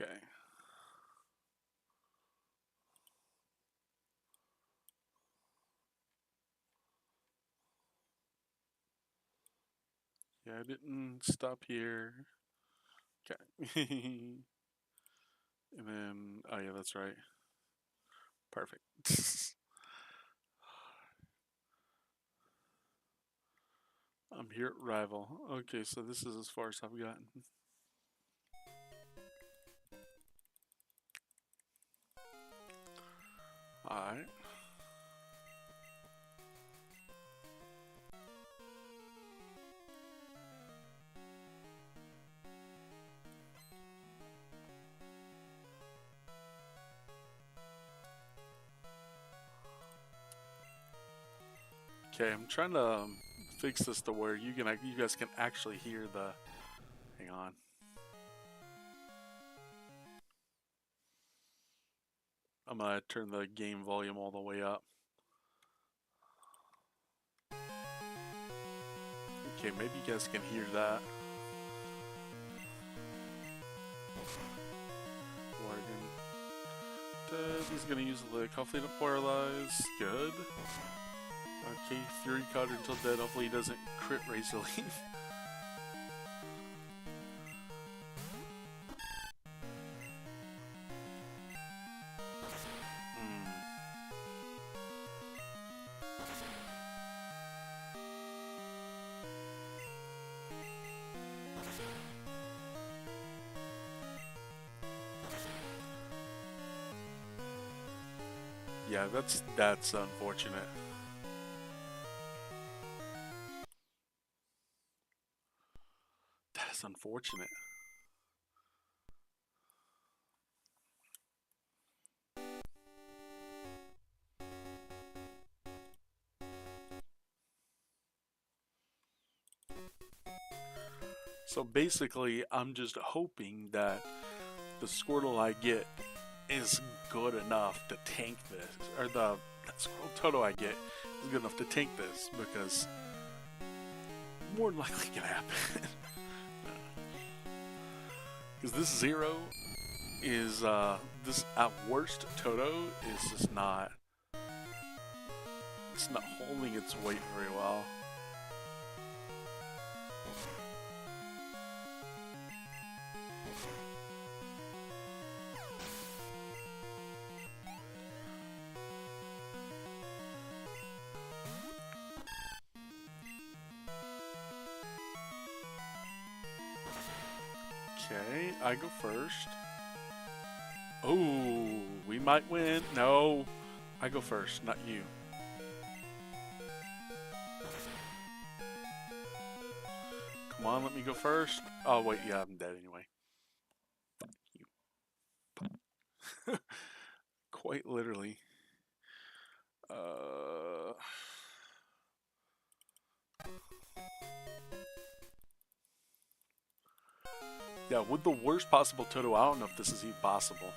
Okay. Yeah, I didn't stop here. Okay. And then, oh yeah, that's right. Perfect. I'm here at Rival. Okay, so this is as far as I've gotten. Alright. Okay, I'm trying to fix this to where you guys can actually hear the. Hang on. I'm gonna turn the game volume all the way up. Okay, maybe you guys can hear that. He's gonna use the conflict to paralyze. Good. Okay, Fury caught until dead. Hopefully he doesn't crit Razor Leaf. Yeah, that's unfortunate. That is unfortunate. So basically, I'm just hoping that the Squirtle I get is good enough to tank this, or the Squirtle Toto I get is good enough to tank this, because more than likely gonna happen. Because this zero is this at worst Toto is just not. It's not holding its weight very well. Okay, I go first. Oh, we might win. No, I go first, not you. Come on, let me go first. Oh, wait, yeah, I'm dead anyway. Fuck you. Quite literally. Yeah, with the worst possible Toto, I don't know if this is even possible.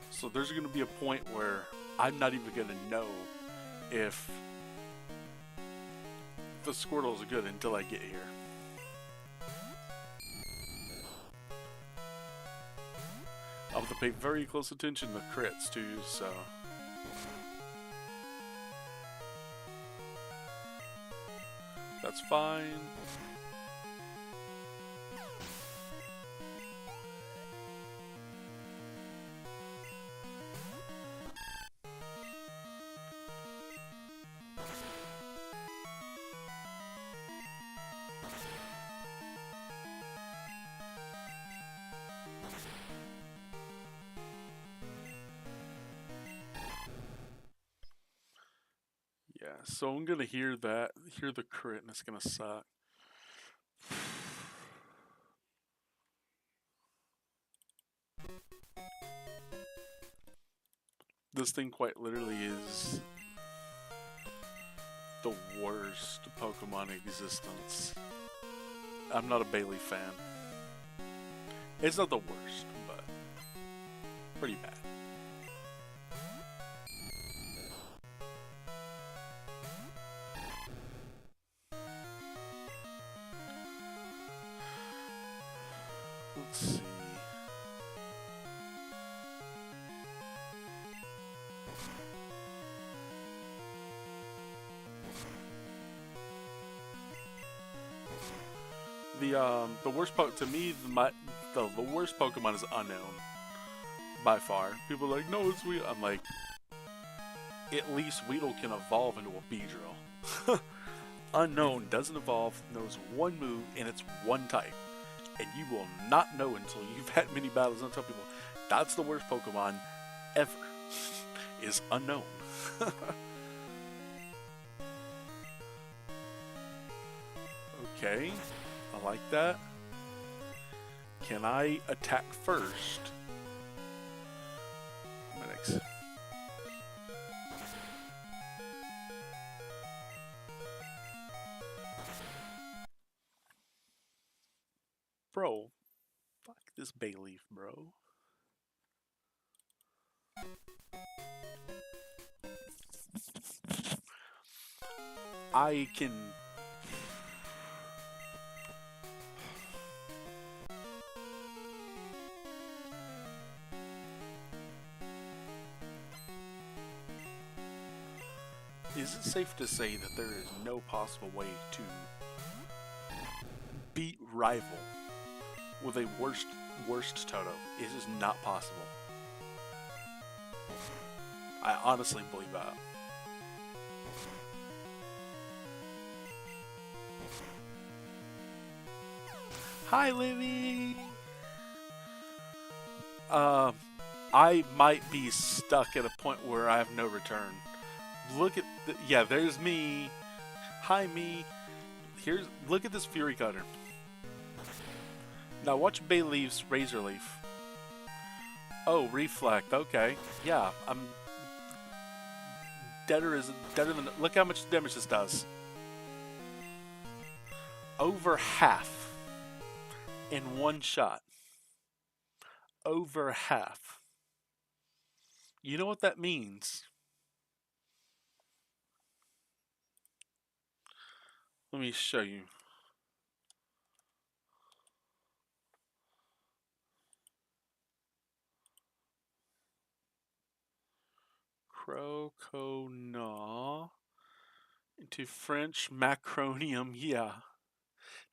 So there's going to be a point where I'm not even going to know if the Squirtle is good until I get here. I'll have to pay very close attention to crits too, so. That's fine. Yeah, so I'm gonna hear the crit, and it's gonna suck. This thing quite literally is the worst Pokemon in existence. I'm not a Bailey fan. It's not the worst, but pretty bad. Let's see. The worst to me the worst Pokemon is Unknown by far. People are like, no, it's Weedle. I'm like, at least Weedle can evolve into a Beedrill. Unknown doesn't evolve, knows one move, and it's one type. And you will not know until you've had many battles. And tell people that's the worst Pokemon ever. Is Unknown. Okay, I like that. Can I attack first? Next. Bro, fuck this Bayleaf, bro. I can... Is it safe to say that there is no possible way to beat Rival with a worst Toto? It is not possible. I honestly believe that. Hi, Livy! I might be stuck at a point where I have no return. Look at yeah, there's me. Hi, me. Look at this Fury Cutter. Now watch Bayleaf's Razor Leaf. Oh, Reflect. Okay, yeah, I'm deader than. Look how much damage this does. Over half in one shot. Over half. You know what that means? Let me show you. Crocona into French macronium. Yeah.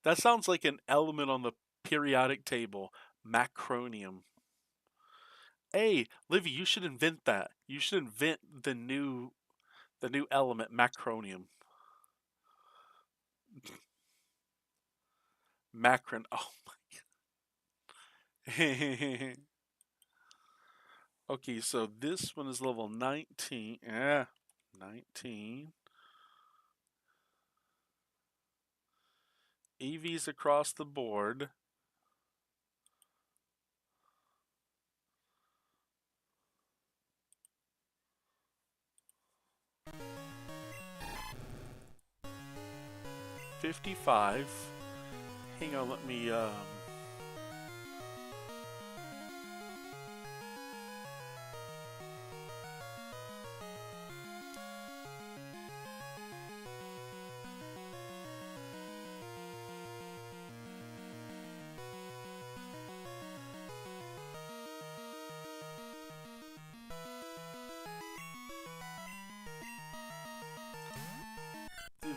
That sounds like an element on the periodic table. Macronium. Hey, Livy, you should invent that. You should invent the new element, macronium. Macron. Oh my god. Okay, so this one is level 19. 19. EVs across the board. $55. Hang on, let me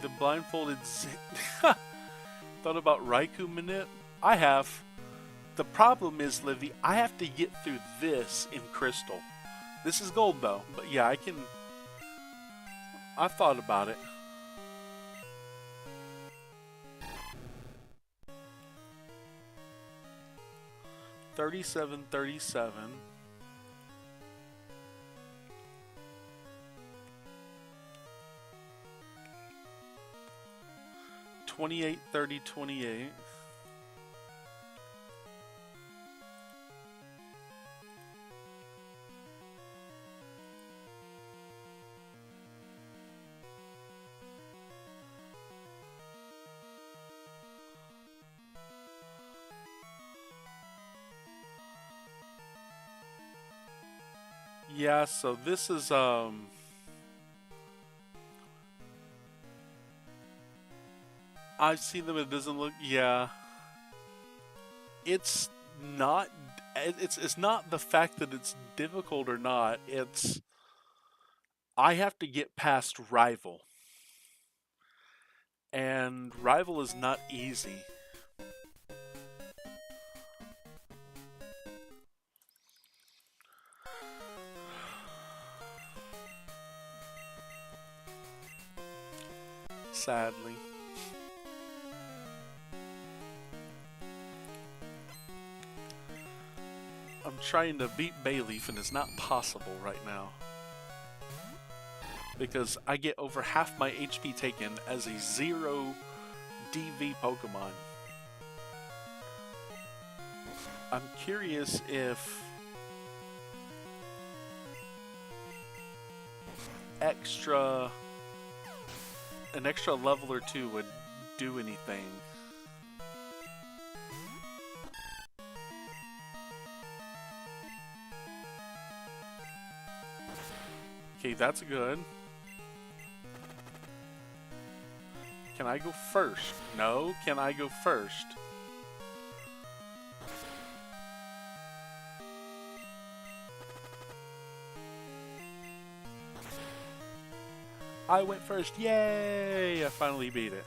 the blindfolded thought about Raikou Manip? I have. The problem is, Livy, I have to get through this in Crystal. This is gold though, but yeah, I can. I've thought about it. $37.37. 28.30.28. Yeah, so this is I've seen them, it doesn't look, yeah. It's not it's not the fact that it's difficult or not. It's I have to get past Rival. And Rival is not easy. sadly. I'm trying to beat Bayleaf and it's not possible right now. Because I get over half my HP taken as a 0 DV Pokemon. I'm curious if an extra level or two would do anything. Okay, that's good. Can I go first? No, can I go first? I went first. Yay! I finally beat it.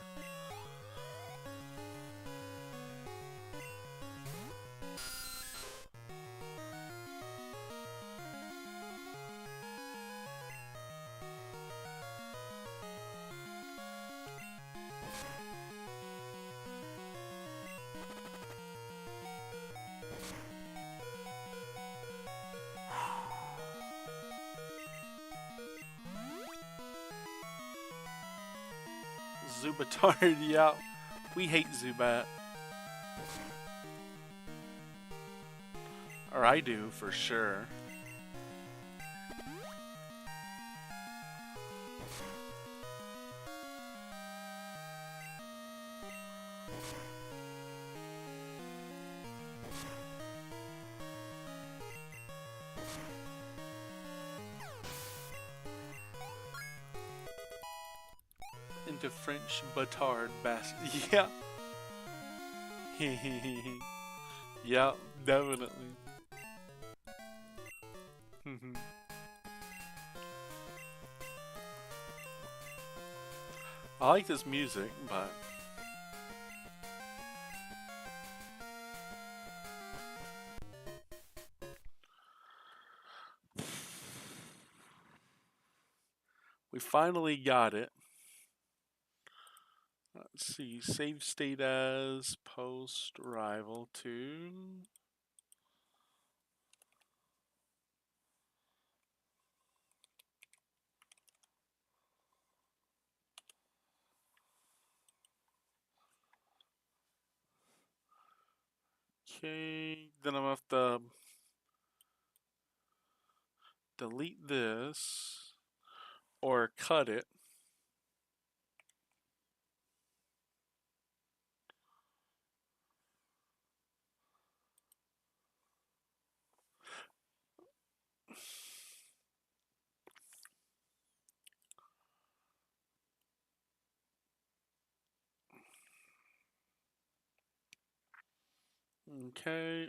Zubatard, yeah. We hate Zubat. Or I do, for sure. Into French Batard Bass. Yeah. Yeah, definitely. I like this music, but we finally got it. Let's see, save state as post rival 2. Okay, then I'm gonna have to delete this or cut it. Okay,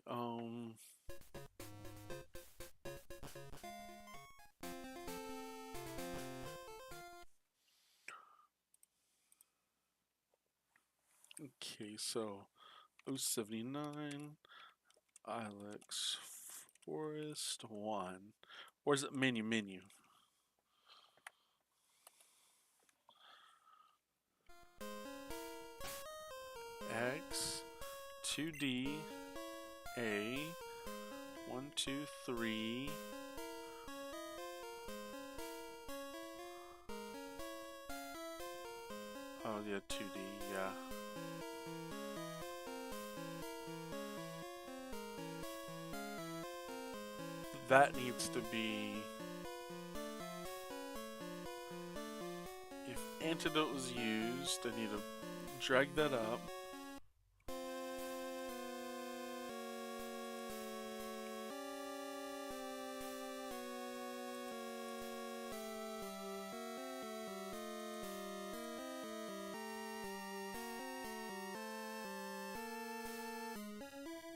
okay, so 079, Ilex, Forest 1. Or is it menu? X, 2D, A, 1, 2, 3. Oh yeah, 2D, yeah. That needs to be... If antidote was used, I need to drag that up.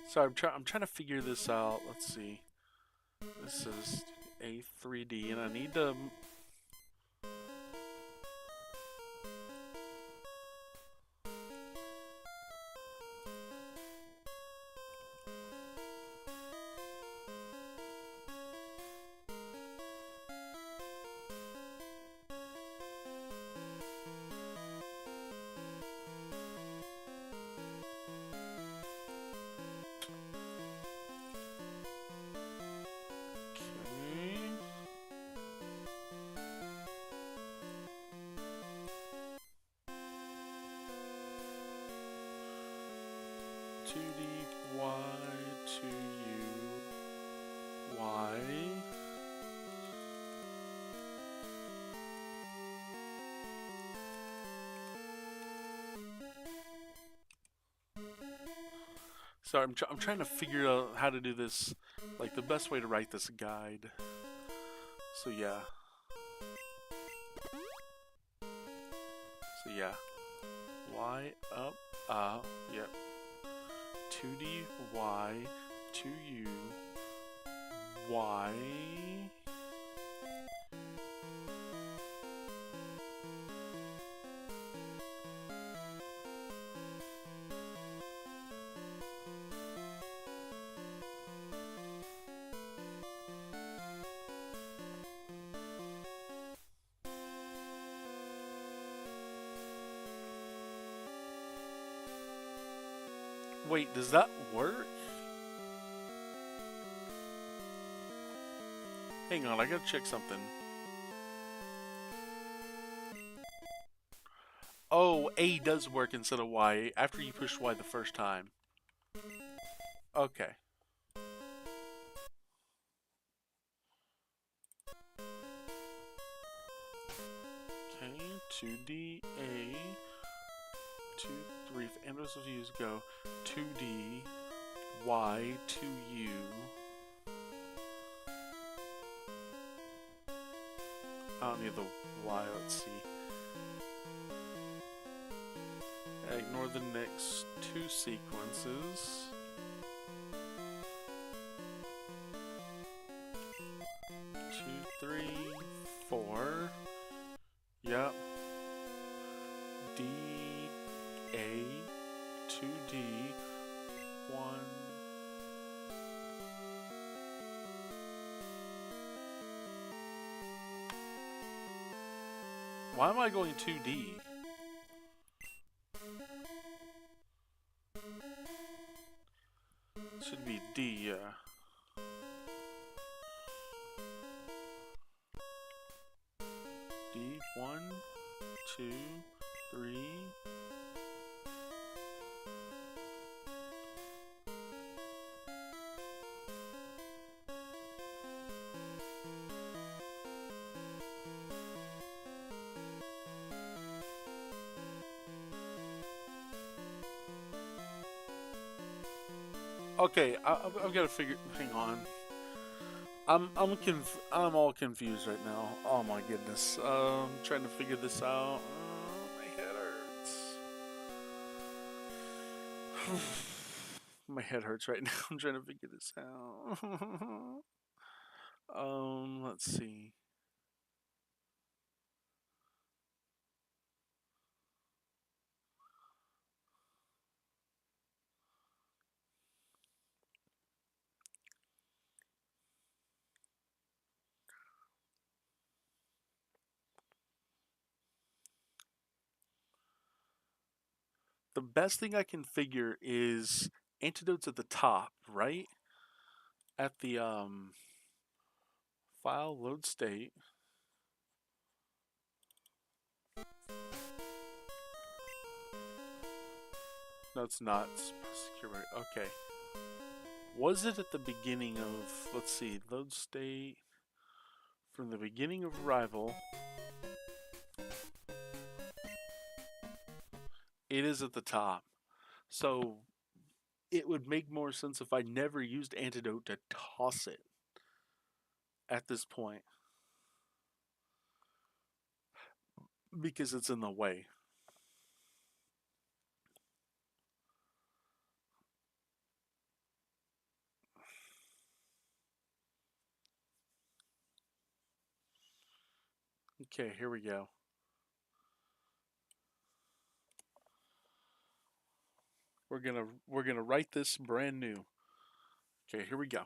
So I'm trying to figure this out. Let's see. This is A3D, and I need to... 2D Y 2U Y. So I'm trying to figure out how to do this, like the best way to write this guide. So yeah. Y up, yep. 2D Y 2U Y. Wait, does that work? Hang on, I gotta check something. Oh, A does work instead of Y after you push Y the first time. Okay. Okay, 2D A 2 3 if Andros views go 2D Y 2U. I don't need the Y, let's see. Ignore the next two sequences. 2 3 4. Yep. D A 2D 1. Why am I going 2D? Should be D, yeah. D 1 2 3. Okay, I've got to figure. Hang on. I'm all confused right now. Oh my goodness. Trying to figure this out. My head hurts. My head hurts right now. I'm trying to figure this out. Let's see. The best thing I can figure is antidotes at the top, right? At the file load state. No, it's not. It's secure. Okay. Was it at the beginning of, let's see, load state from the beginning of arrival? It is at the top. So it would make more sense if I never used antidote to toss it at this point. Because it's in the way. Okay, here we go. We're gonna write this brand new. Okay, here we go.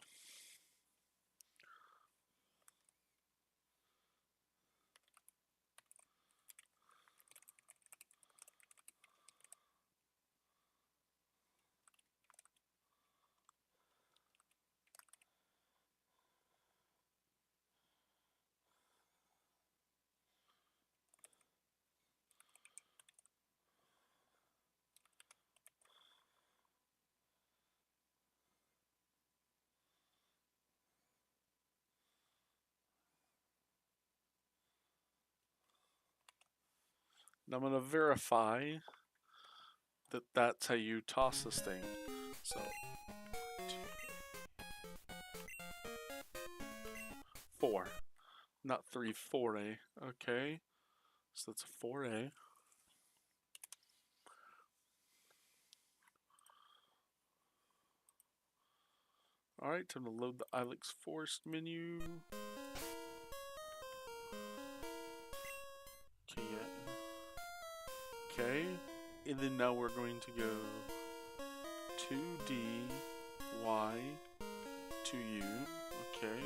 Now I'm going to verify that that's how you toss this thing. So 4, not 3, 4A. Okay, so that's a 4A. Alright, time to load the Ilex Forest menu. Okay, yeah. Okay, and then now we're going to go 2D, Y, 2U. Okay.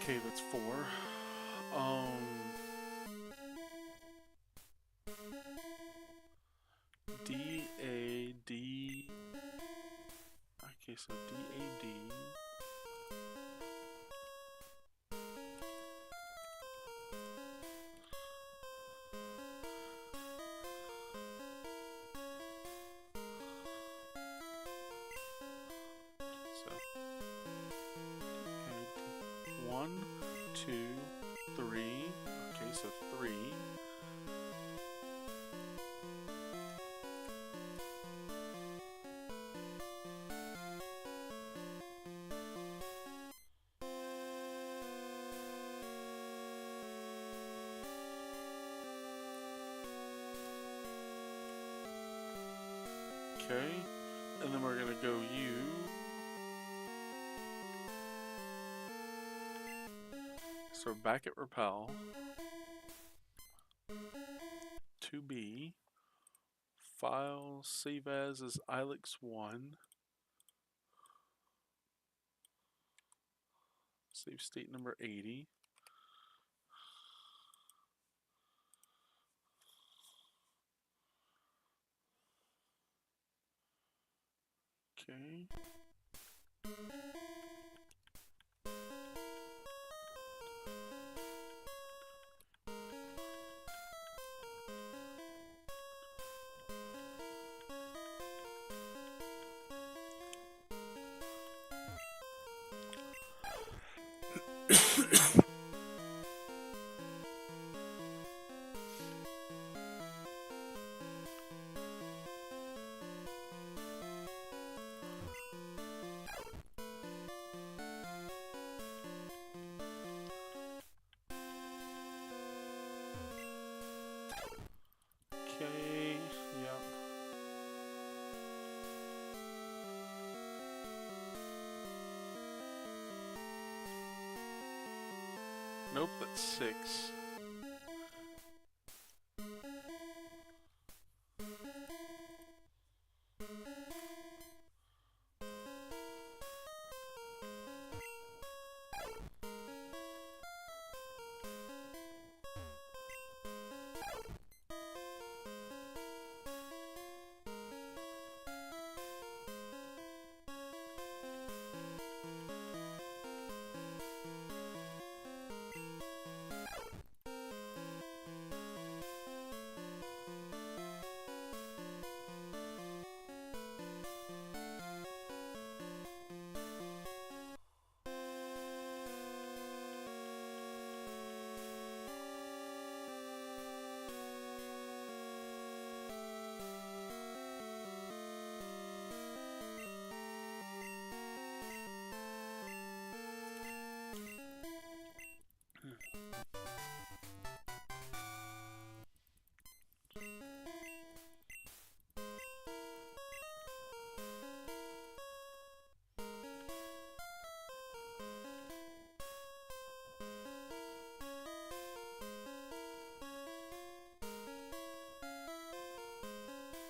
Okay, that's 4. D A D. Okay, so D A D. So 1, 2, 3. Okay, so 3. Okay, and then we're gonna go U. So back at repel. 2B. File, save as is Ilex1. Save state number 80. Okay. Okay, yep. Nope, that's 6.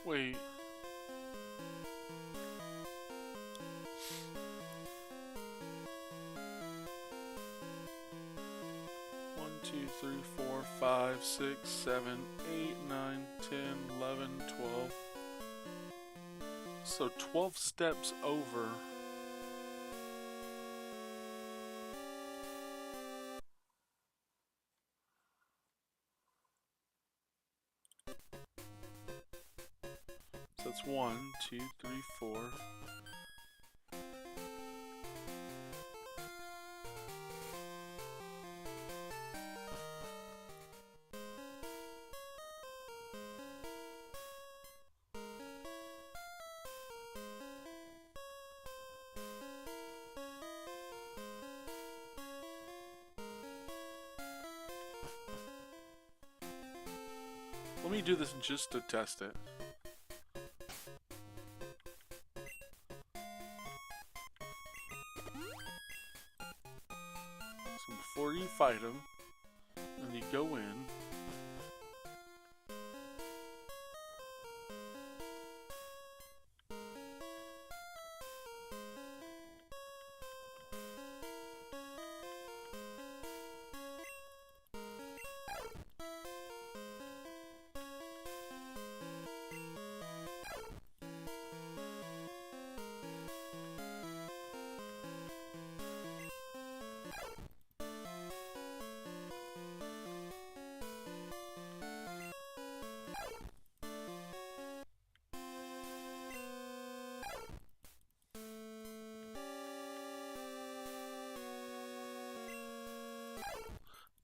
Wait. One, two, 3, 4, 5, 6, 7, 8, 9, 10, 11, 12. So 12 steps over. So that's 1, 2, 3, 4. Let me do this just to test it. So before you fight him, and you go in,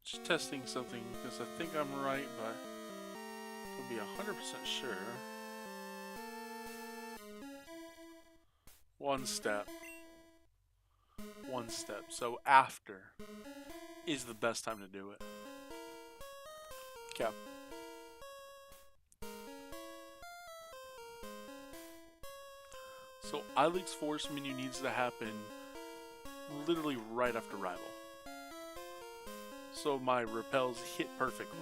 just testing something because I think I'm right, but to be 100% sure. One step. One step. So after is the best time to do it. Okay. So Ilex Force menu needs to happen literally right after Rival. So my repels hit perfectly.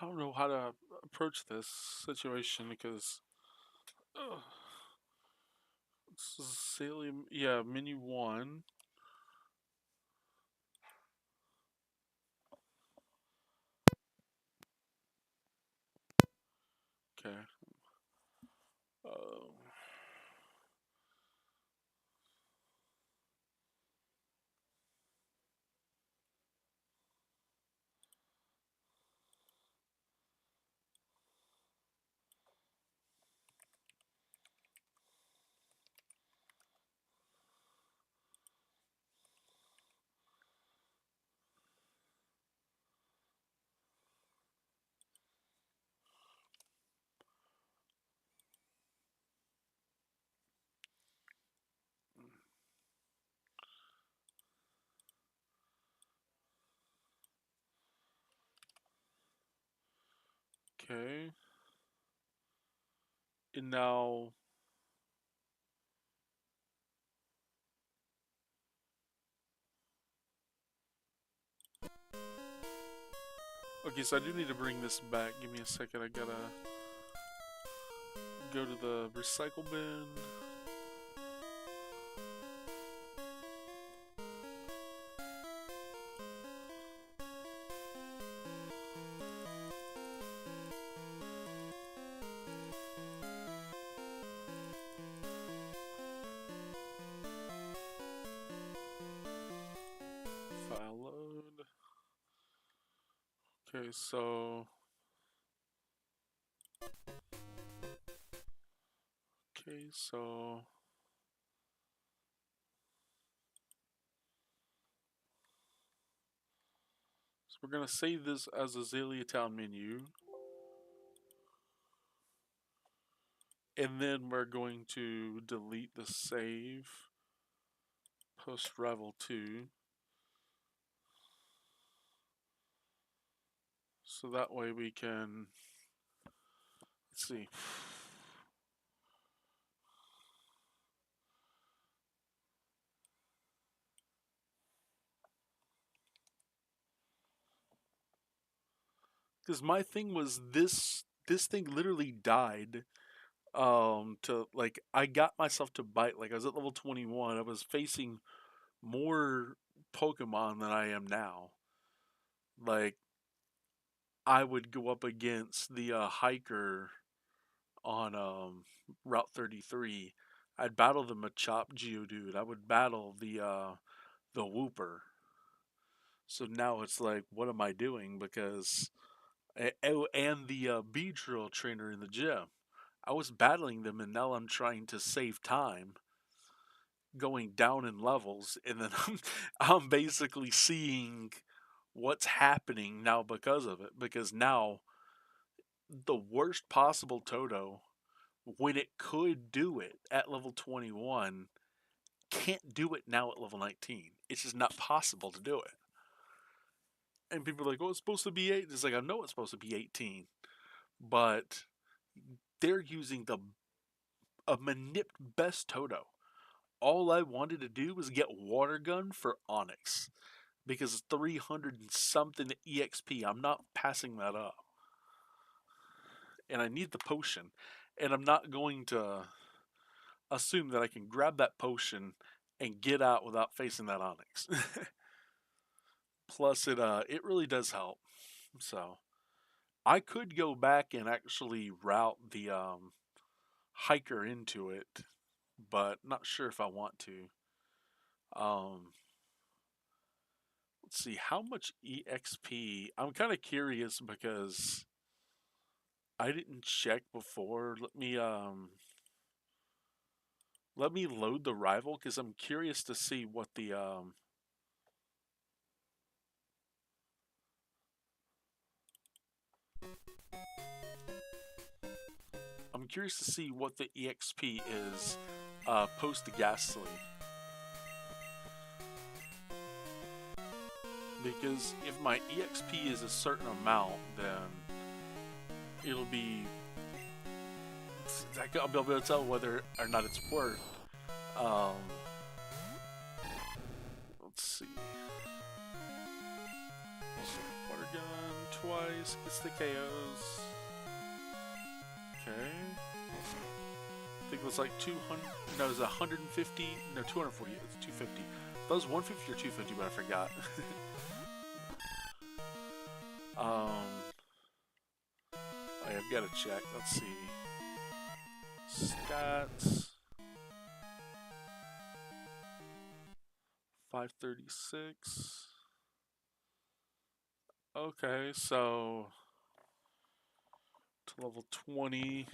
I don't know how to approach this situation because Salium, yeah, menu 1. Okay. Uh, okay. And now okay, so I do need to bring this back. Give me a second. I gotta go to the recycle bin. File load. Okay, so so we're gonna save this as Azalea Town menu, and then we're going to delete the save post Rival 2, so that way we can, let's see. Because my thing was this thing literally died. To like I got myself to bite, like I was at level 21. I was facing more Pokemon than I am now. Like I would go up against the hiker on Route 33. I'd battle the Machop Geodude. I would battle the Wooper. So now it's like, what am I doing? Because oh, and the Beedrill trainer in the gym. I was battling them, and now I'm trying to save time, going down in levels, and then I'm basically seeing what's happening now because of it. Because now the worst possible Toto, when it could do it at level 21, can't do it now at level 19. It's just not possible to do it. And people are like, "Oh, it's supposed to be 8." It's like, I know it's supposed to be 18, but they're using the a manip best Toto. All I wanted to do was get Water Gun for Onyx because it's 300 and something EXP. I'm not passing that up. And I need the potion. And I'm not going to assume that I can grab that potion and get out without facing that Onyx. Plus, it really does help. So I could go back and actually route the hiker into it, but not sure if I want to. Um, let's see how much EXP. I'm kind of curious because I didn't check before. Let me load the rival because I'm curious to see what the I'm curious to see what the EXP is post Ghastly. Because if my EXP is a certain amount, then it'll be I'll be able to tell whether or not it's worth. Um, let's see. So, water gun twice gets the KOs. Okay. I think it was like 200. No, it was 150. No, 240. It was 250. That was 150 or 250, but I forgot. I've got to check. Let's see. Stats. 536. Okay, so to level 20.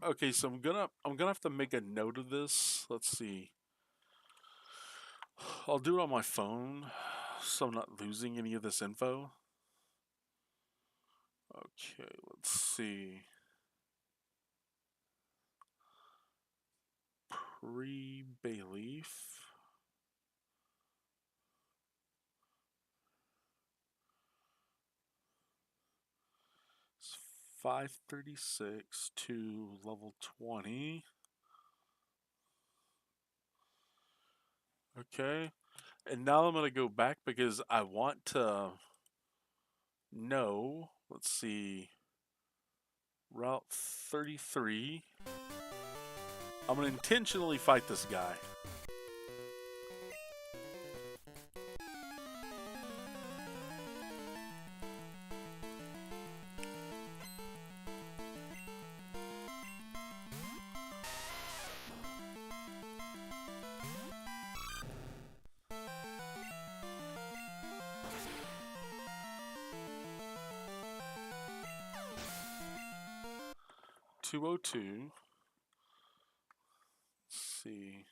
Okay, so I'm gonna have to make a note of this. Let's see. I'll do it on my phone, so I'm not losing any of this info. Okay, let's see. Pre-Bayleaf. It's 536 to level 20. Okay. And now I'm going to go back because I want to know. Let's see. Route 33. I'm going to intentionally fight this guy. 202. Let's see.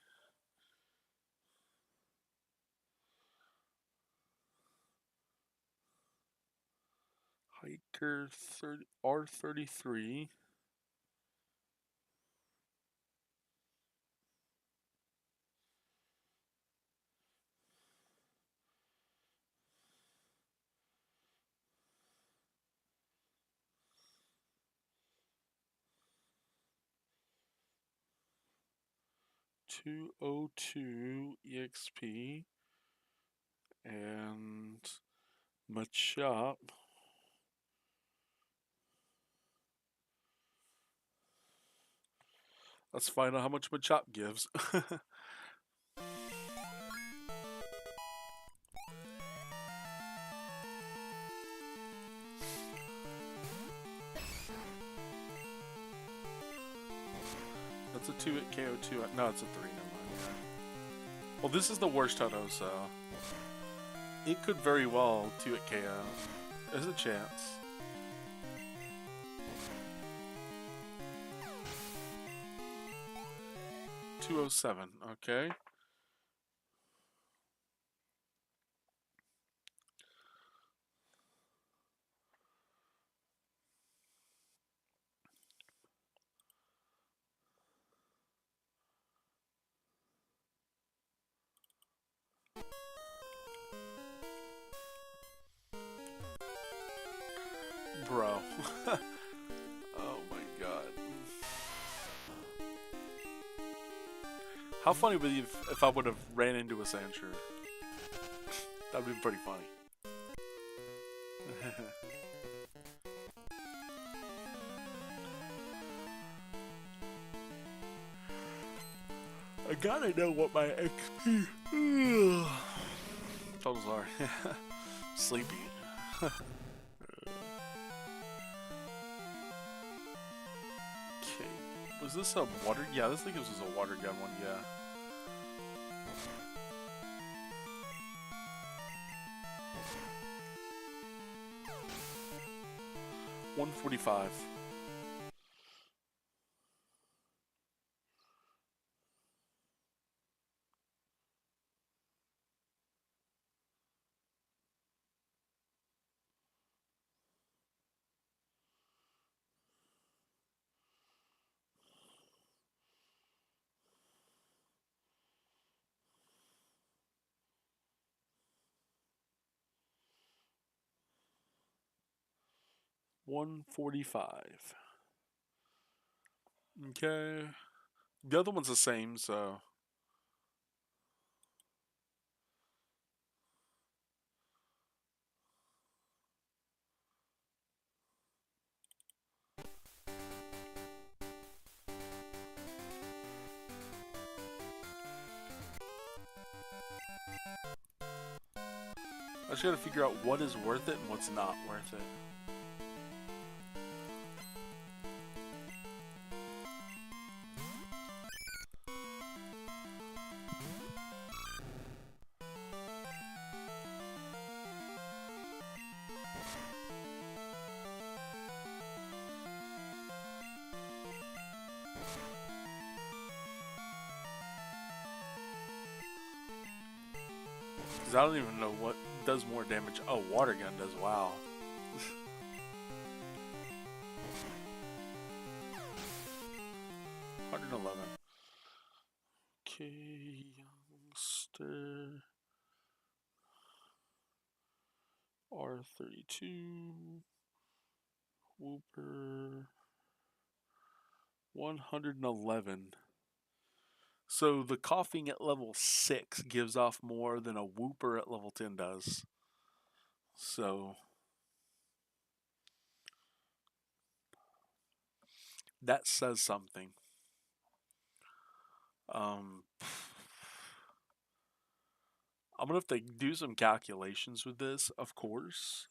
Hiker 30, R33. 202 EXP and Machop. Let's find out how much Machop gives. That's a 2 at KO2. No, it's a 3. Never mind. Well, this is the worst Toto, so it could very well 2 at KO. There's a chance. $207. Okay. Bro. Oh my god. How funny would it be if I would have ran into a Sandshrew? That would have been pretty funny. I gotta know what my XP totals are. Sleepy. Okay. Was this a water? Yeah, this thing was a water gun one, yeah. $145. $145. Okay. The other one's the same, so. I just gotta figure out what is worth it and what's not worth it. Because I don't even know what does more damage. Oh, water gun does. Wow. $111. Okay, youngster. R32. Whooper. 111. So the coughing at level 6 gives off more than a whooper at level 10 does. So that says something. I'm gonna have to do some calculations with this, of course.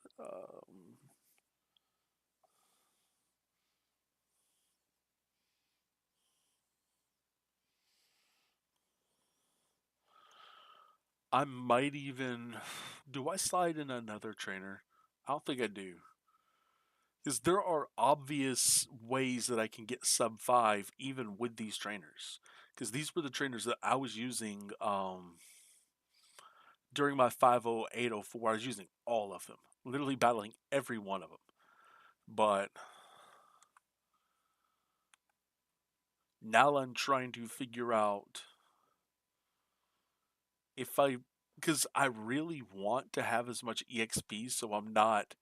I might even. Do I slide in another trainer? I don't think I do. Because there are obvious ways that I can get sub 5 even with these trainers. Because these were the trainers that I was using during my 50804. I was using all of them, literally battling every one of them. But now I'm trying to figure out if I, because I really want to have as much EXP so I'm not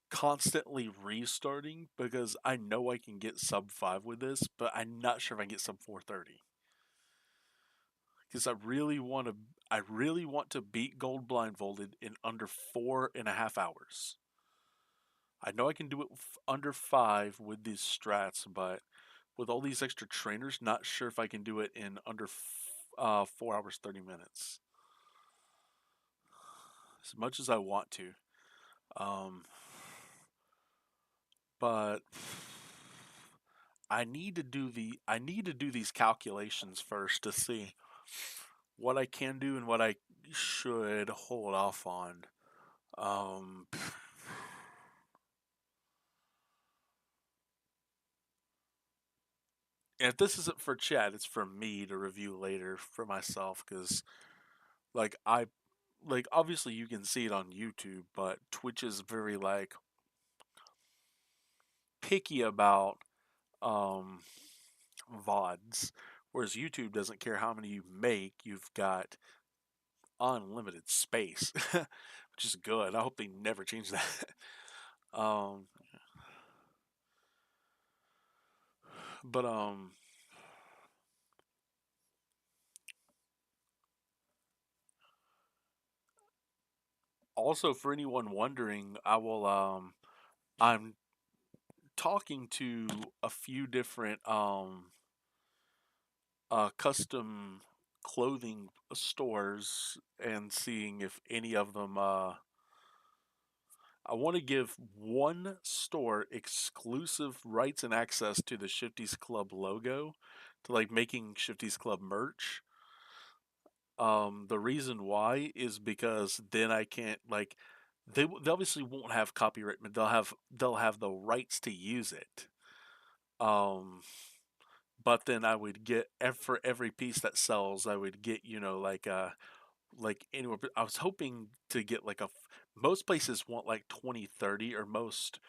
constantly restarting, because I know I can get sub 5 with this, but I'm not sure if I can get sub 430. Because I really want to beat gold blindfolded in under 4.5 hours. I know I can do it under 5 with these strats, but with all these extra trainers, not sure if I can do it in under 4 hours 30 minutes. As much as I want to, um, but I need to do these calculations first to see what I can do and what I should hold off on. Um, and if this isn't for chat, it's for me to review later for myself, because like I like obviously you can see it on YouTube, but Twitch is very like picky about um VODs, whereas YouTube doesn't care how many you make. You've got unlimited space, which is good. I hope they never change that. um, but also for anyone wondering, I'm talking to a few different custom clothing stores and seeing if any of them I want to give one store exclusive rights and access to the Shifty's Club logo, to like making Shifty's Club merch. The reason why is because then I can't like they obviously won't have copyright, but they'll have the rights to use it. Um, but then I would get for every piece that sells, I would get like anywhere. I was hoping to get like most places want like 20, 30, or most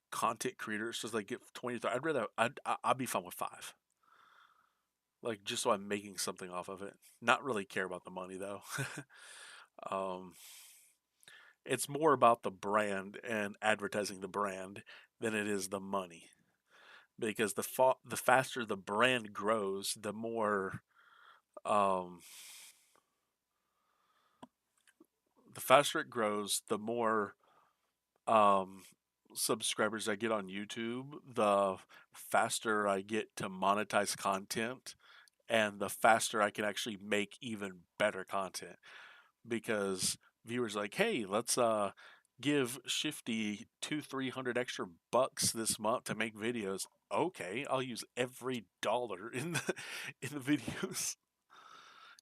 content creators just like get 20, 30. I'd be fine with 5. Like just so I'm making something off of it. Not really care about the money though. um, it's more about the brand and advertising the brand than it is the money. Because the faster the brand grows, um, the faster it grows, the more um, subscribers I get on YouTube, the faster I get to monetize content, and the faster I can actually make even better content. Because viewers are like, hey, let's give Shifty 200-300 extra bucks this month to make videos. Okay, I'll use every dollar in in the videos,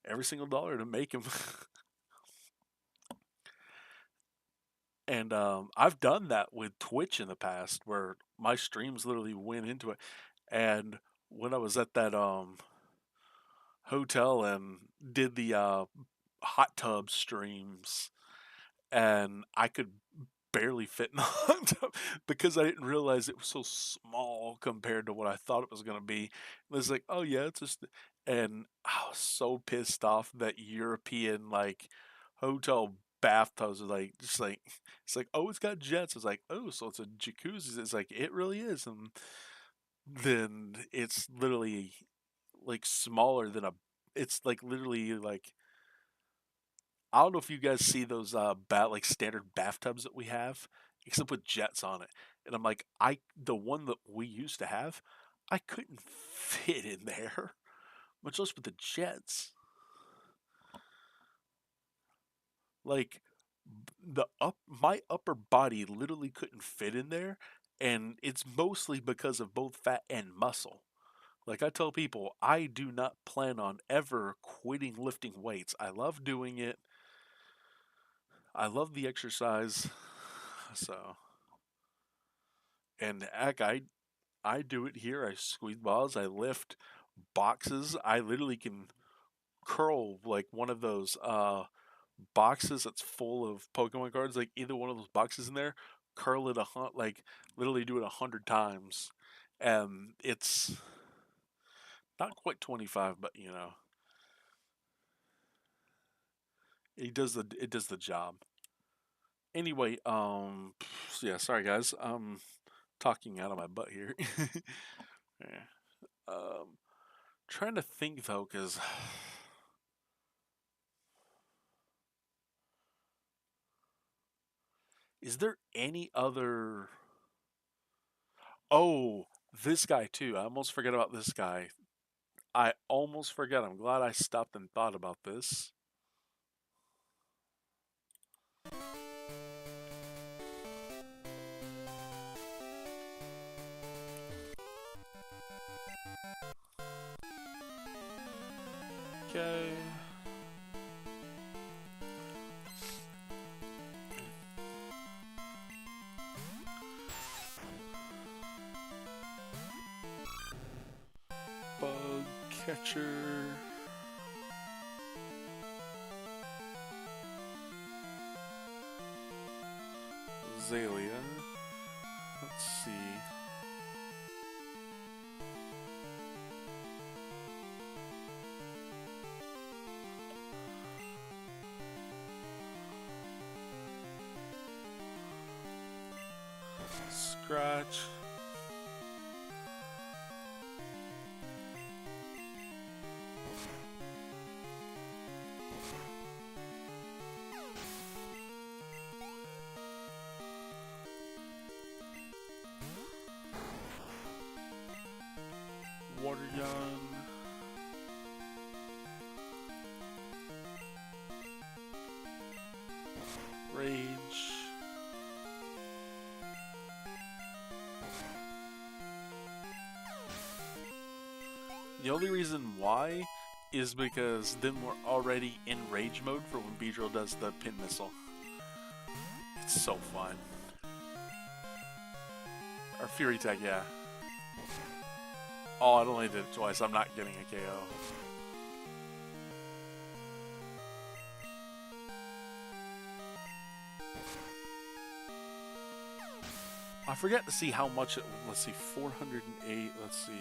every single dollar to make them. And I've done that with Twitch in the past, where my streams literally went into it. And when I was at that hotel and did the hot tub streams, and I could barely fit in the hot tub because I didn't realize it was so small compared to what I thought it was going to be. It was like, oh yeah, it's just, and I was so pissed off that European like hotel bathtubs are like just like it's like, oh, it's got jets. It's like, oh, so it's a jacuzzi. It's like, it really is. And then it's literally like smaller than a. It's like literally like, I don't know if you guys see those like standard bathtubs that we have, except with jets on it. And I'm like, the one that we used to have, I couldn't fit in there, much less with the jets. Like my upper body literally couldn't fit in there, and it's mostly because of both fat and muscle. Like I tell people, I do not plan on ever quitting lifting weights. I love doing it. I love the exercise. So And heck, I do it here. I squeeze balls. I lift boxes. I literally can curl like one of those boxes that's full of Pokemon cards. Like either one of those boxes in there, curl it like literally do it 100 times, and it's not quite 25, but you know, it does the job. Anyway, so yeah, sorry guys, talking out of my butt here. Yeah. Um, Trying to think though, cause is there any other? Oh, this guy too. I almost forgot about this guy. I almost forgot. I'm glad I stopped and thought about this. Okay. Bug catcher. Azalea. Let's see. Scratch. Water gun. Rage. The only reason why is because then we're already in rage mode for when Beedrill does the pin missile. It's so fun. Or Fury Tag, yeah. Oh, I only did it twice. I'm not getting a KO. I forget to see how much it. Let's see, 408. Let's see.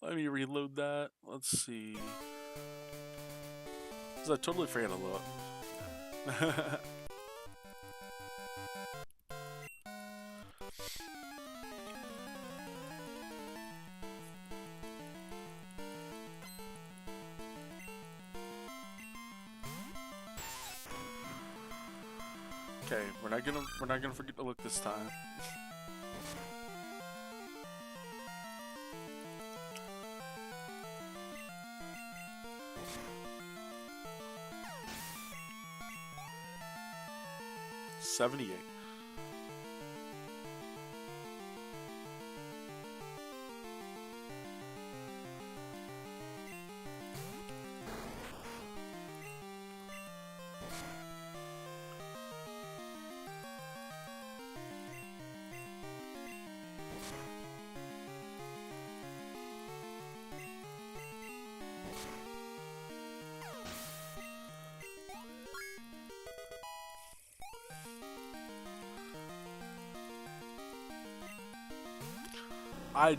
Let me reload that. Let's see. Because I totally forgot to look. Okay, we're not gonna forget to look this time. $78.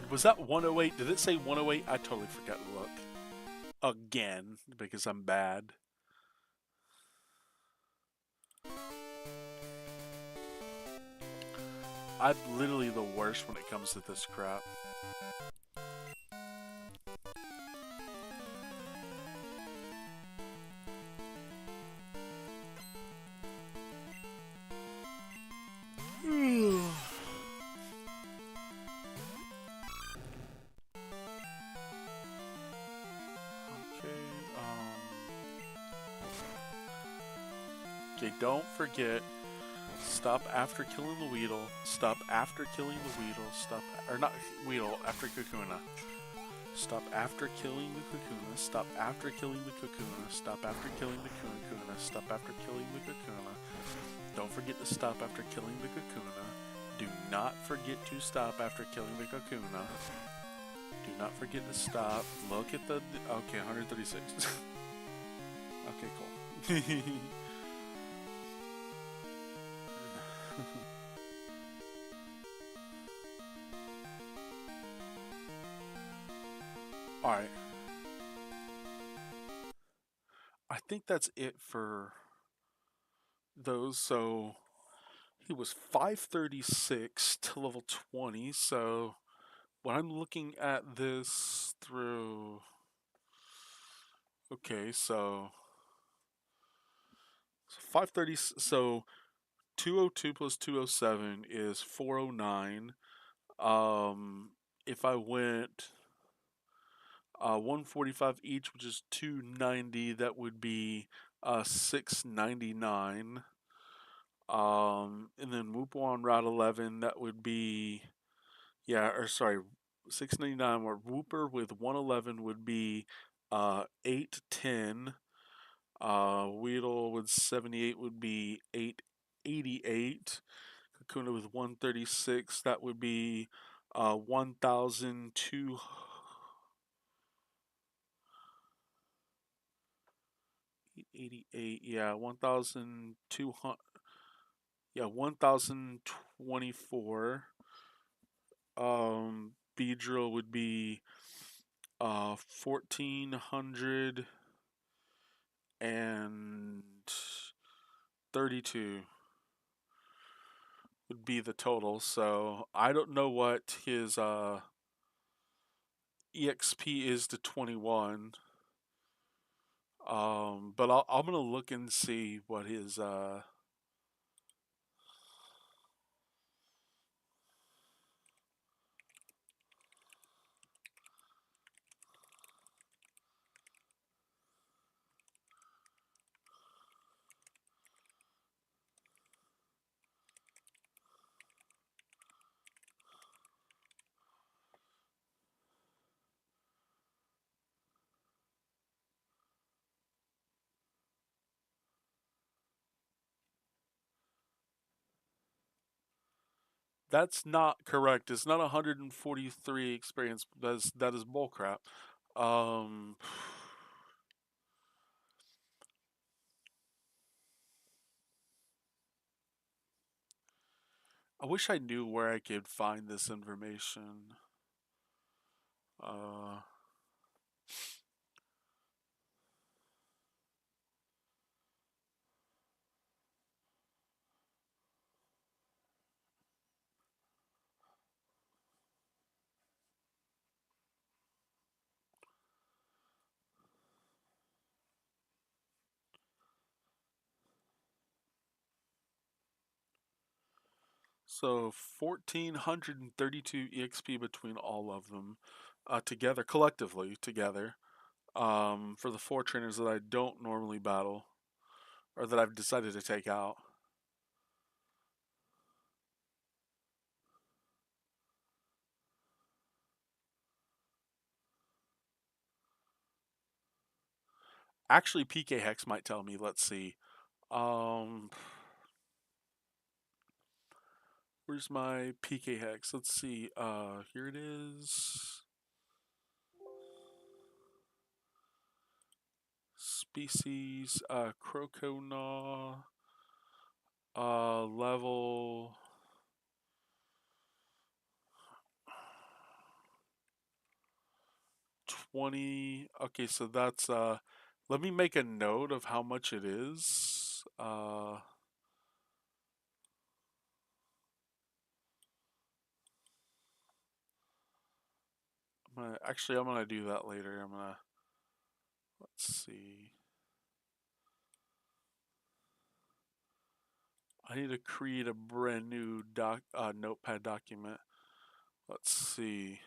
Was that 108? Did it say 108? I totally forgot to look. Again, because I'm bad. I'm literally the worst when it comes to this crap. Okay, don't forget. Stop after killing the Weedle. Stop after killing the Weedle. Stop, or not Weedle, after Kakuna. Stop after killing the Kakuna. Stop after killing the Kakuna. Stop after killing the Kakuna. Stop after killing the Kakuna. Don't forget to stop after killing the Kakuna. Do not forget to stop after killing the Kakuna. Do not forget to stop. Look at the... Okay, 136. Okay, cool. Alright. I think that's it for those. So he was 536 to level 20. So when I'm looking at this through... Okay, so 530. So 202 plus 207 is 409. If I went 145 each, which is 290, that would be 699. And then Whoopo on Route 11, that would be, yeah, or sorry, 699, or Whooper with 111 would be 810. Weedle with 78 would be 888. Kakuna with 136, that would be 1,200. 88, yeah, 1,200, yeah, 1,024. Beedrill would be 1,432 would be the total. So I don't know what his EXP is to 21. But I'm gonna look and see what his That's not correct. It's not 143 experience. That is bullcrap. Um, I wish I knew where I could find this information. Uh, so 1,432 EXP between all of them, together, collectively together. For the 4 trainers that I don't normally battle, or that I've decided to take out. Actually, PK Hex might tell me. Let's see. Um, where's my PK Hex? Let's see. Here it is. Species, Croconaw, level 20. Okay, so that's, let me make a note of how much it is. I'm gonna do that later. Let's see. I need to create a brand new notepad document. Let's see.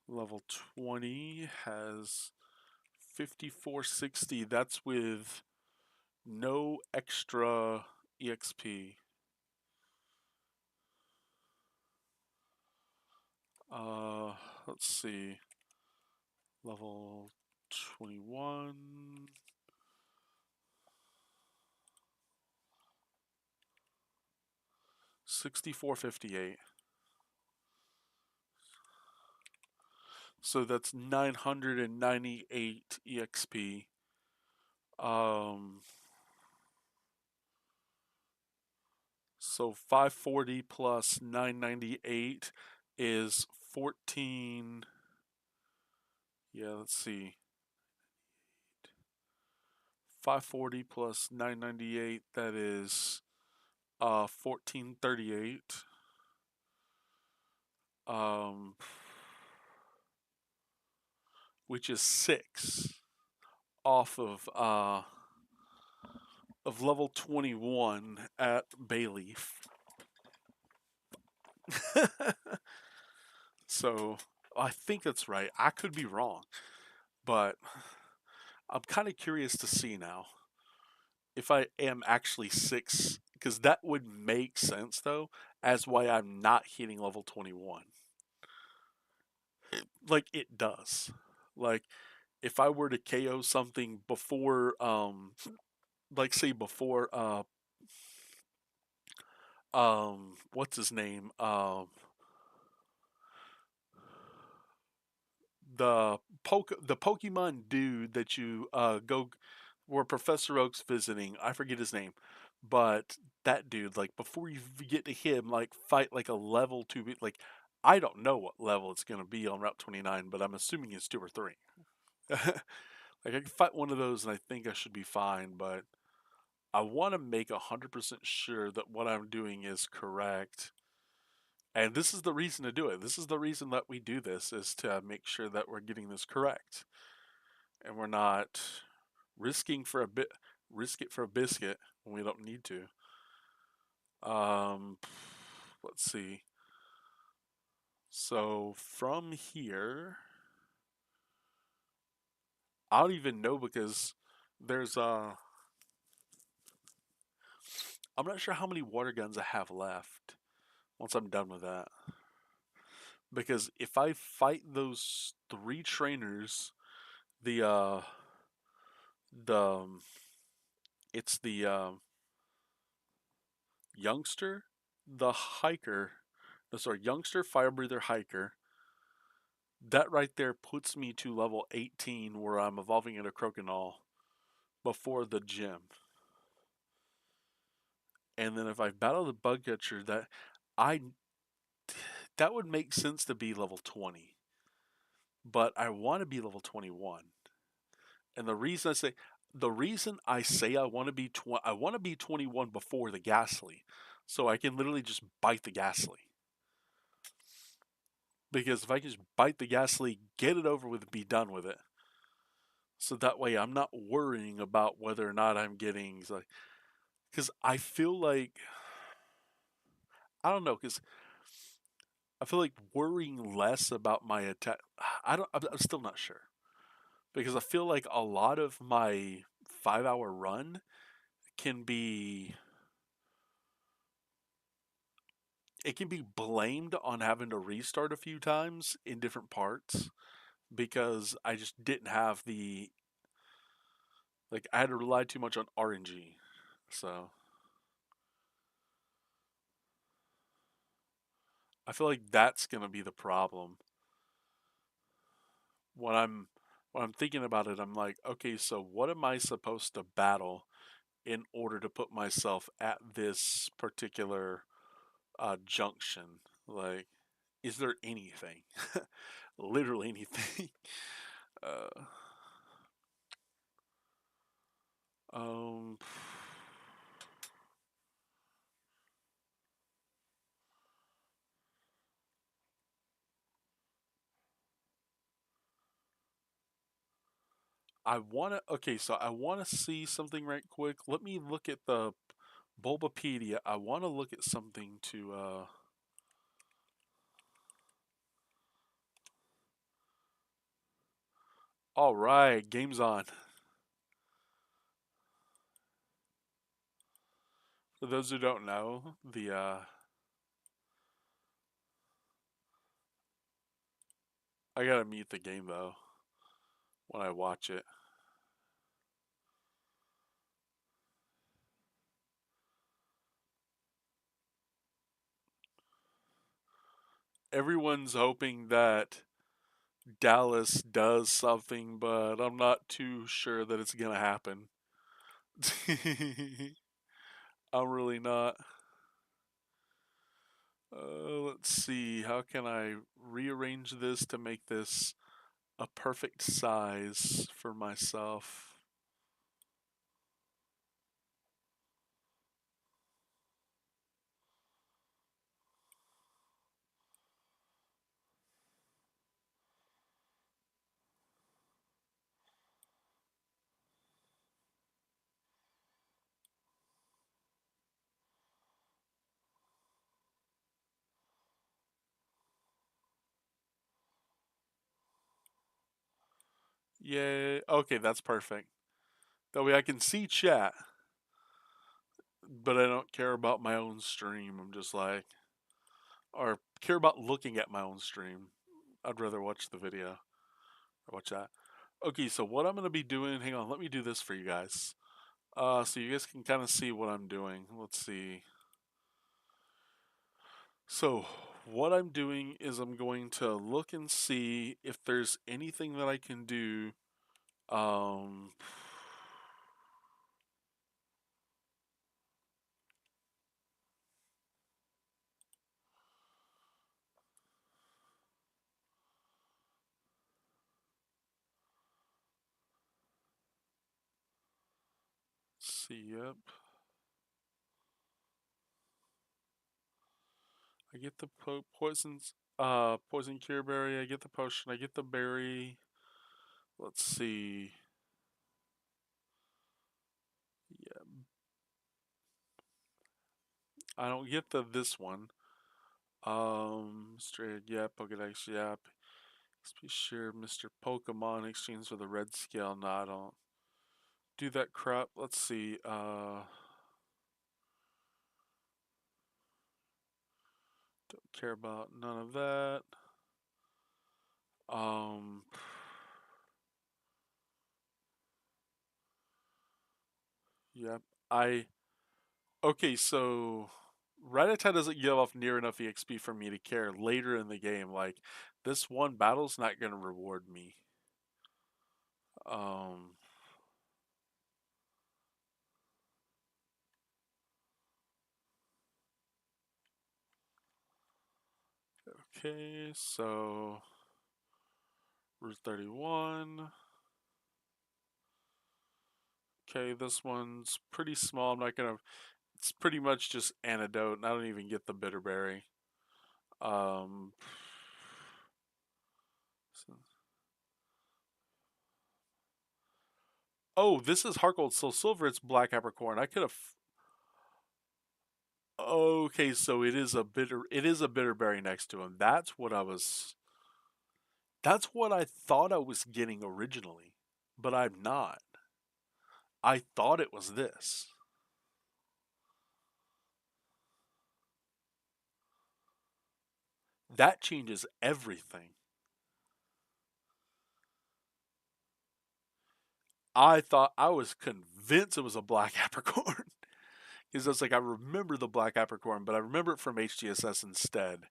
Level 20 has 5460, that's with no extra EXP. Let's see. Level 21. 6458. So that's 998 EXP. Um, so 540 plus 998 is 14. Yeah, let's see. 540 plus 998, that is 1438. Um, which is 6 off of level 21 at Bayleaf. So I think that's right. I could be wrong, but I'm kind of curious to see now if I am actually 6, because that would make sense though, as why I'm not hitting level 21. Like it does. Like if I were to KO something before, like say before, what's his name, the Pokemon dude that you go where Professor Oak's visiting. I forget his name, but that dude, like before you get to him, like fight like a level 2. Like I don't know what level it's gonna be on Route 29, but I'm assuming it's 2 or 3. Like I can fight one of those, and I think I should be fine. But I want to make 100% sure that what I'm doing is correct. And this is the reason to do it. This is the reason that we do this, is to make sure that we're getting this correct. And we're not risking for a bit, risk it for a biscuit when we don't need to. Um, let's see. So from here, I don't even know because there's I'm not sure how many water guns I have left once I'm done with that. Because if I fight those 3 trainers, the the it's the youngster, the hiker, no, sorry, youngster, fire breather, hiker. That right there puts me to level 18, where I'm evolving into Crokinole before the gym. And then if I battle the bug catcher, I that would make sense to be level 20. But I want to be level 21. And the reason I say I want to be I want to be 21 before the Ghastly, so I can literally just bite the Ghastly. Because if I can just bite the Ghastly, get it over with, be done with it. So that way I'm not worrying about whether or not I'm getting, like, because I feel like, I don't know, because I feel like worrying less about my attack. I'm still not sure, because I feel like a lot of my 5-hour run can be it can be blamed on having to restart a few times in different parts, because I just didn't have the, like, I had to rely too much on RNG. So I feel like that's gonna be the problem. When I'm thinking about it, I'm like, okay, so what am I supposed to battle in order to put myself at this particular junction? Like, is there anything? Literally anything. uh, um, okay, so I want to see something right quick. Let me look at the Bulbapedia. I want to look at something to, All right, game's on. For those who don't know, I gotta mute the game though when I watch it. Everyone's hoping that Dallas does something, but I'm not too sure that it's gonna happen. I'm really not. Let's see. How can I rearrange this to make this a perfect size for myself? Yeah. Okay, that's perfect. That way I can see chat, but I don't care about my own stream. I'm just like, or care about looking at my own stream. I'd rather watch the video or watch that. Okay, so what I'm going to be doing, hang on, let me do this for you guys. So you guys can kind of see what I'm doing. Let's see. So what I'm doing is I'm going to look and see if there's anything that I can do. Um, see, yep. I get the poison cure berry. I get the potion. I get the berry. Let's see. Yeah, I don't get this one. Straight, yeah, Pokedex, yeah. Let's be sure, Mr. Pokemon exchange for the red scale. No, I don't do that crap. Let's see. Don't care about none of that. Um, yep. Okay, so Rattata doesn't give off near enough EXP for me to care later in the game. Like, this one battle's not gonna reward me. Um, okay, so Route 31. Okay, this one's pretty small. I'm not gonna. It's pretty much just antidote, and I don't even get the bitterberry. Um, so- oh, this is Heart Soul Silver. It's Black Apricorn. I could have. Okay, so it is a bitter. It is a bitterberry next to him. That's what I was. That's what I thought I was getting originally, but I'm not. I thought it was this. That changes everything. I was convinced it was a black apricorn. Because I was like, I remember the black apricorn, but I remember it from HGSS instead.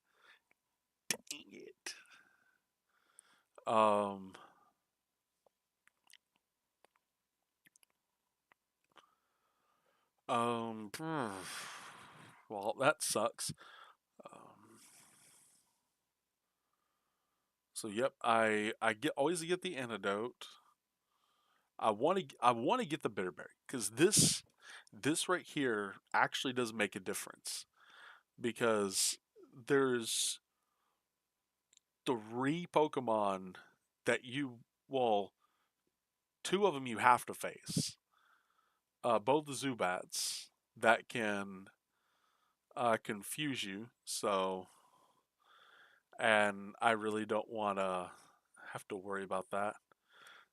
Dang it. Um, um, well, that sucks. Um, so yep, I get always get the antidote. I want to get the bitterberry because this right here actually does make a difference because there's three Pokemon that well, two of them you have to face. Both the Zubats that can confuse you. So, and I really don't want to have to worry about that.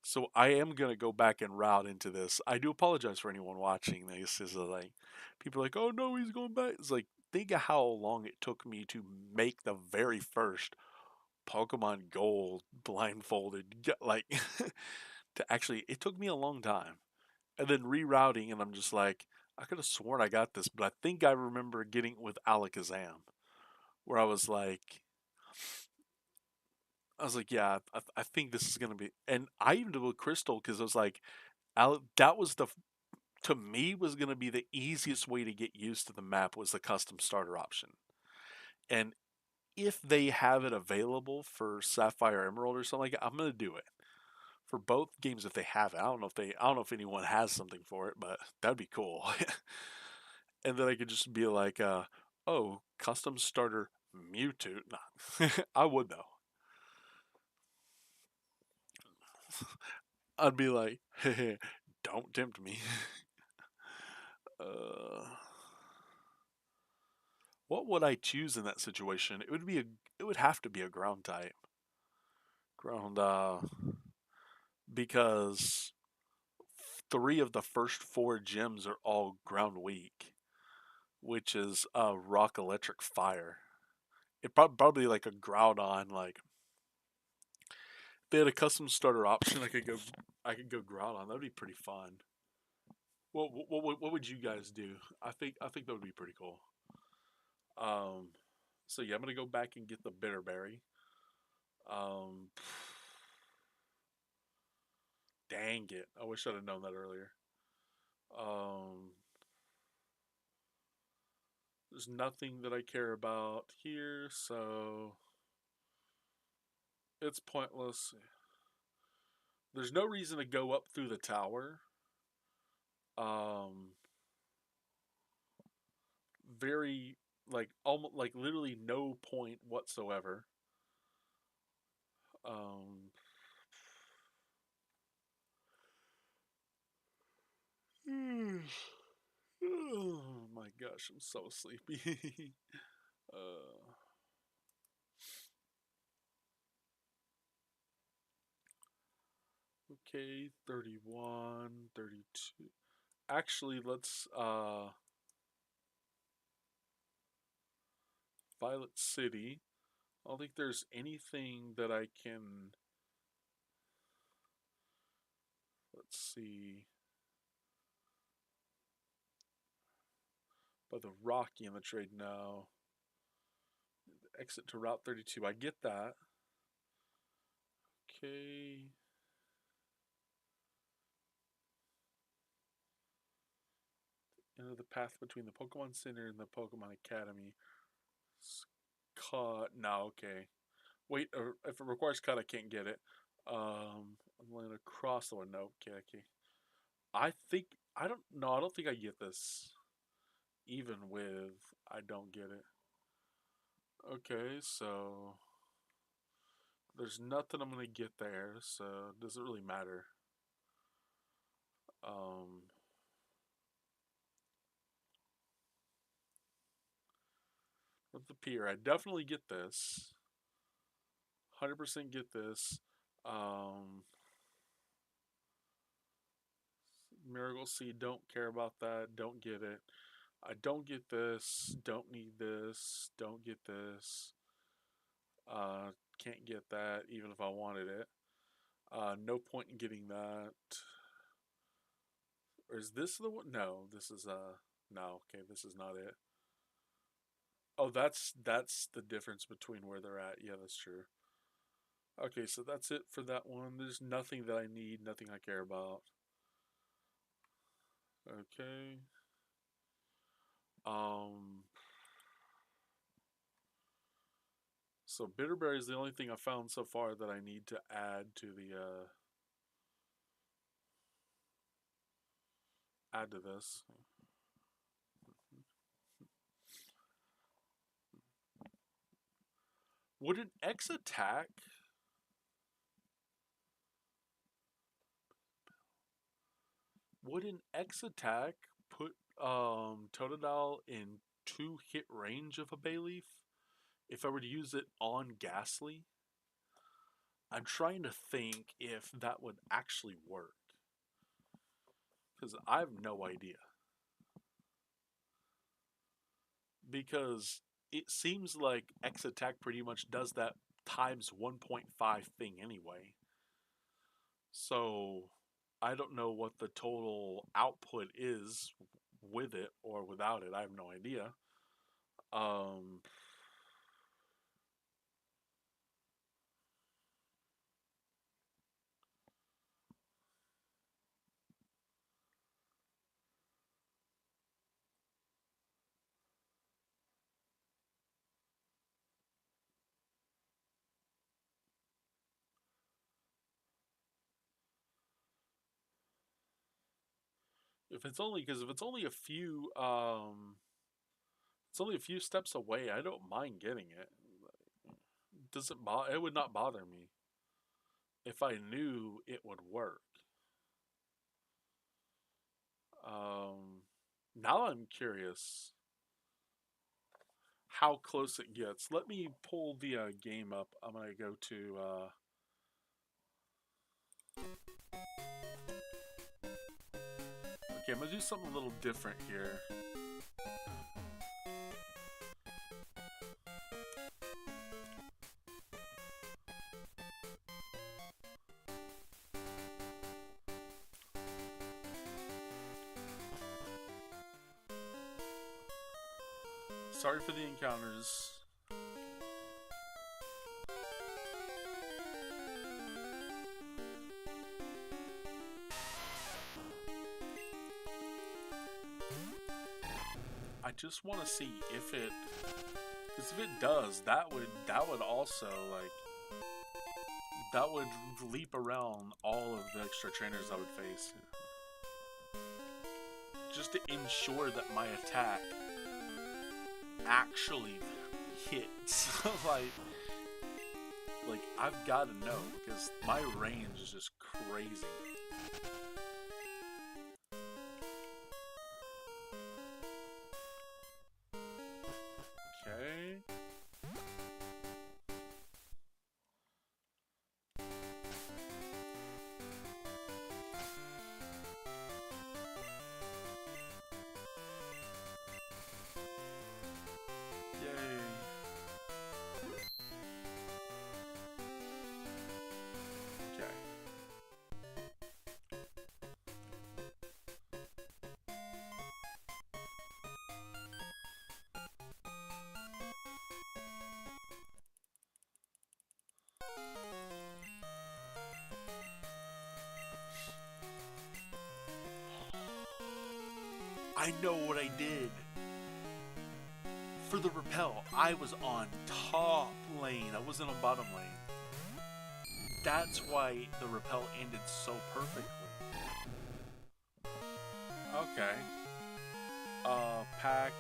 So I am gonna go back and route into this. I do apologize for anyone watching this. Is like people are like, oh no, he's going back. It's like think of how long it took me to make the very first Pokemon Gold blindfolded. Like to actually, it took me a long time. And then rerouting, and I'm just like, I could have sworn I got this, but I think I remember getting it with Alakazam, where I was like, yeah, I think this is gonna be. And I even did with Crystal because I was like, that was to me was gonna be the easiest way to get used to the map was the custom starter option. And if they have it available for Sapphire Emerald or something like that, I'm gonna do it for both games if they have it. I don't know if anyone has something for it, but that'd be cool. And then I could just be like, oh, custom starter Mewtwo. Nah. I would though. I'd be like, hey, don't tempt me. uh, what would I choose in that situation? It would have to be a ground type. Ground because three of the first four gyms are all ground weak, which is rock, electric, fire. It probably like a Groudon. Like if they had a custom starter option, I could go Groudon. That'd be pretty fun. What would you guys do? I think that would be pretty cool. Um, so yeah, I'm gonna go back and get the Bitterberry. Um, dang it! I wish I'd have known that earlier. Um, there's nothing that I care about here, so it's pointless. There's no reason to go up through the tower. Um, very like almost like literally no point whatsoever. Um, oh my gosh, I'm so sleepy. uh, okay, 31, 32. Actually, let's Violet City. I don't think there's anything that I can. Let's see. By the Rocky in the trade now. Exit to Route 32. I get that. Okay. Into the path between the Pokemon Center and the Pokemon Academy. Cut. No, okay. Wait, if it requires cut, I can't get it. I'm going to cross the one. No, okay, okay. I think I don't. No, I don't think I get this. Even with I don't get it. Okay, so there's nothing I'm gonna get there, so it doesn't really matter. Um, with the pier, I definitely get this. 100% get this. Um, Miracle Seed, don't care about that. Don't get it. I don't get this. Don't need this. Don't get this. Uh, can't get that even if I wanted it. No point in getting that. Or is this the one? No, this is no. Okay, this is not it. Oh, that's the difference between where they're at. Yeah, that's true. Okay, so that's it for that one. There's nothing that I need, nothing I care about. Okay. Um. So Bitterberry is the only thing I found so far that I need to add to the add to this. Would an X attack? Would an X attack put Totodile in 2 hit range of a Bayleaf if I were to use it on Ghastly? I'm trying to think if that would actually work. Because I have no idea. Because it seems like X attack pretty much does that times 1.5 thing anyway. So I don't know what the total output is with it or without it. I have no idea. Um, if it's only because if it's only a few steps away. I don't mind getting it. Doesn't bother. It would not bother me if I knew it would work. Um, Now I'm curious how close it gets. Let me pull the game up. I'm gonna go to. Okay, I'm gonna do something a little different here. Sorry for the encounters. I just want to see if it, because if it does, that would also like that would leap around all of the extra trainers I would face, just to ensure that my attack actually hits. like I've got to know because my range is just crazy. Okay. Yay. Okay. I know what I did. For the repel, I was on top lane. I wasn't on bottom lane. That's why the repel ended so perfectly. Okay. Pack.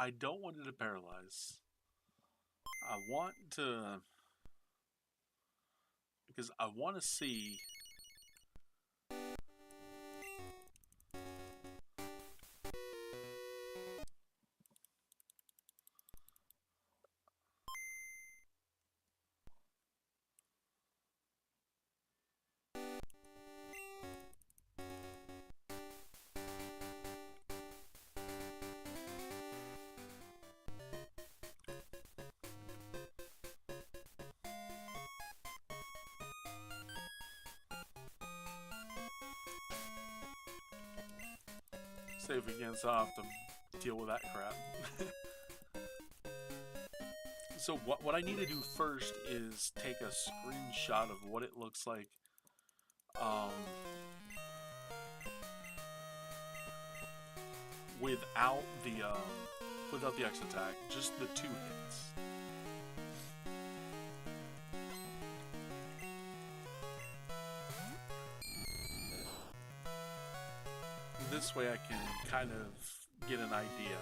I don't want it to paralyze. I want to, because I want to see. Save again, so I have to deal with that crap. So what I need to do first is take a screenshot of what it looks like. Without the X attack, just the 2 hits. This way I can kind of get an idea.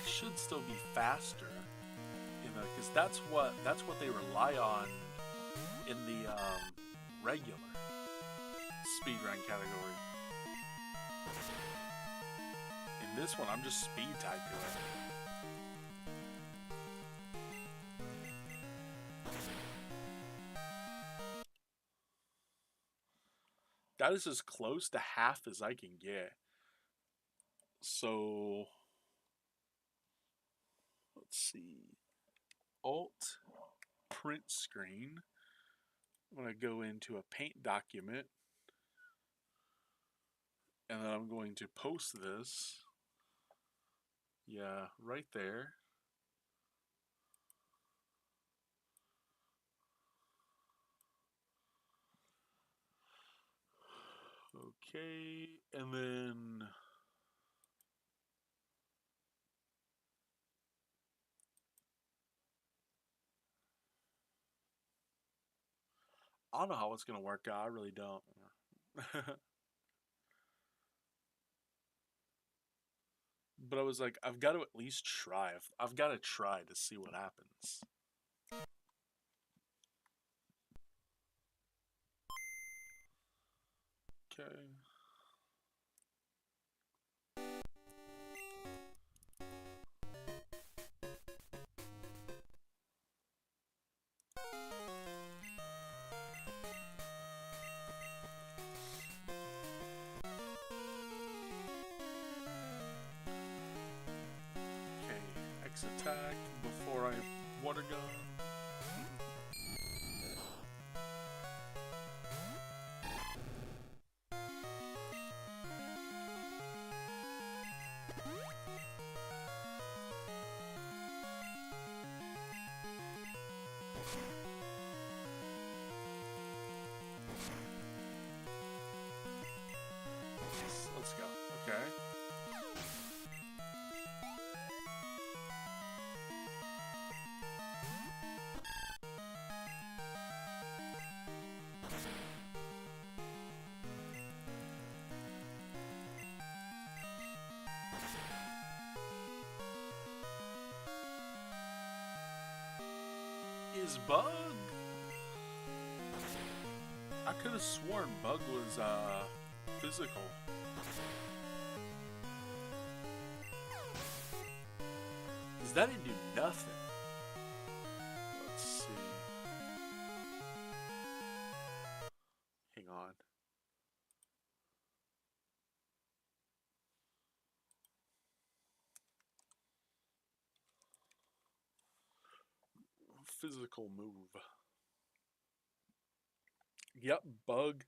should still be faster, you know, because that's what they rely on in the regular speedrun category. In this one, I'm just speed tied to it. That is as close to half as I can get. So let's see. Alt print screen. I'm going to go into a paint document and then I'm going to post this. Yeah, right there. Okay, and then I don't know how it's going to work out. I really don't. But I was like, I've got to at least try. I've got to try to see what happens. Okay. Okay, X attack before I water gun. Yes, let's go. Okay. Is Bug? I could have sworn Bug was physical. Cause that didn't do nothing. Let's see. Hang on. Physical move. Yep, Bug.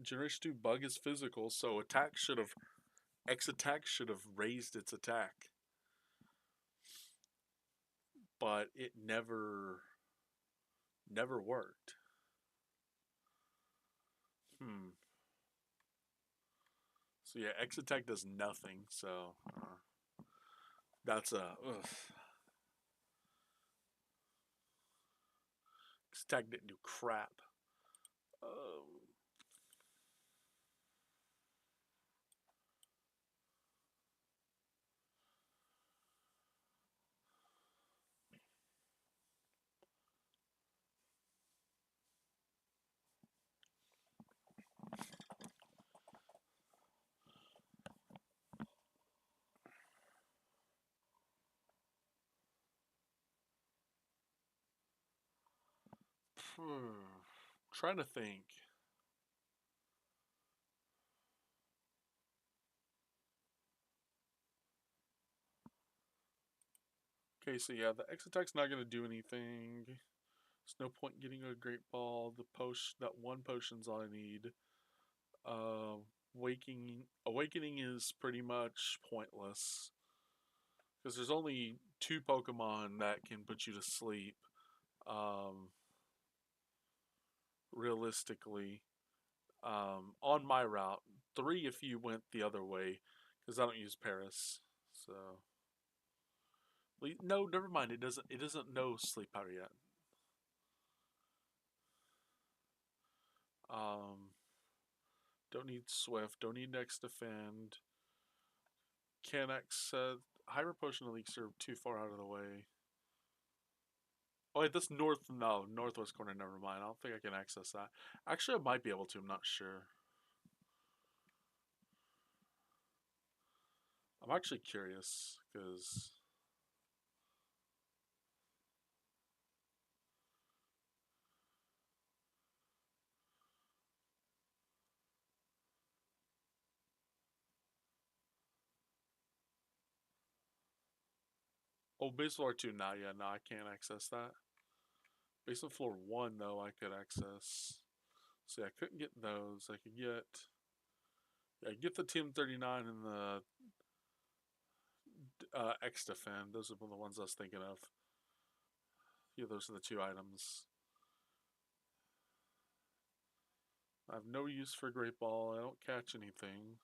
Generation 2 Bug is physical, so attack should have. X attack should have raised its attack. But it never worked. So yeah, X attack does nothing, so that's a X attack didn't do crap. Trying to think. Okay, so yeah, the X attack's not gonna do anything. There's no point getting a great ball. The potion, that one potion's all I need. Awakening is pretty much pointless because there's only 2 Pokemon that can put you to sleep. Um, Realistically, on my route, 3 if you went the other way, because I don't use Paris. So no, never mind. It doesn't. It doesn't know sleep power yet. Um, don't need Swift. Don't need Next Defend. Can X Hyper Potion and Elixir are too far out of the way. Oh wait, this northwest corner, never mind. I don't think I can access that. Actually, I might be able to, I'm not sure. I'm actually curious, because... Oh, base floor 2, nah, yeah, no, I can't access that. Basement floor 1, though, I could access. See, I couldn't get those. I could get... Yeah, get the TM39 and the X Defend. Those are the ones I was thinking of. Yeah, those are the 2 items. I have no use for Great Ball. I don't catch anything.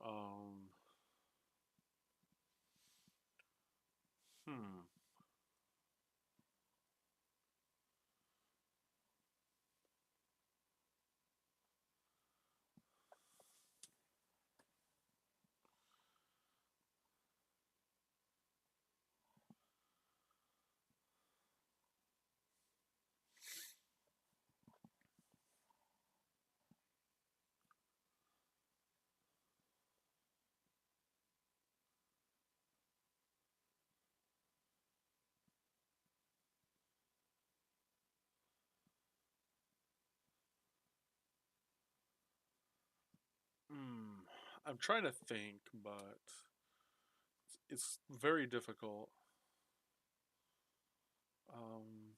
Um... Hmm. Hmm. I'm trying to think, but it's very difficult. Um,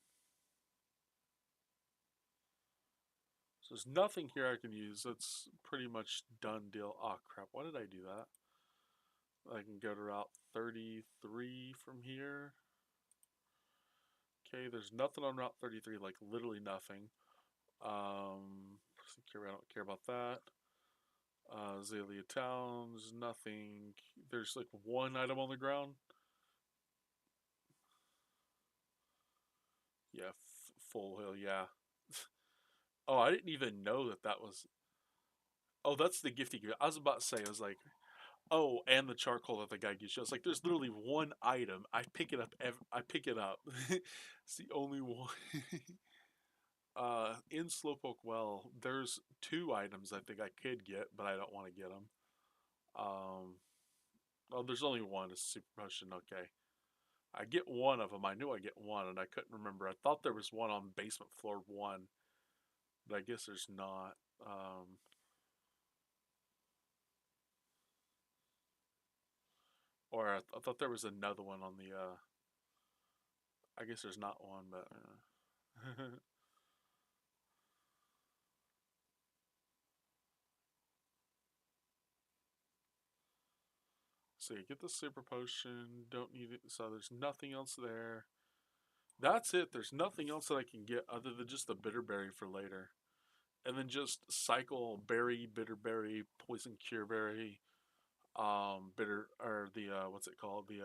so there's nothing here I can use. That's pretty much done deal. Oh crap! Why did I do that? I can go to Route 33 from here. Okay, there's nothing on Route 33, like literally nothing. I don't care about that. Azalea Towns, nothing. There's like one item on the ground. Yeah, Full Hill, yeah. Oh, I didn't even know that was. Oh, that's the gifty gift. I was about to say, I was like, oh, and the charcoal that the guy gives you. I was like, there's literally one item. I pick it up. I pick it up. It's the only one. In Slowpoke Well, there's 2 items I think I could get, but I don't want to get them. Oh, there's only one. It's Super Potion. Okay. I get one of them. I knew I get one, and I couldn't remember. I thought there was one on basement floor 1, but I guess there's not. Or I thought there was another one on the. I guess there's not one, but. So you get the super potion. Don't need it. So there's nothing else there. That's it. There's nothing else that I can get other than just the bitter berry for later, and then just cycle berry, bitter berry, poison cure berry, bitter or the what's it called, the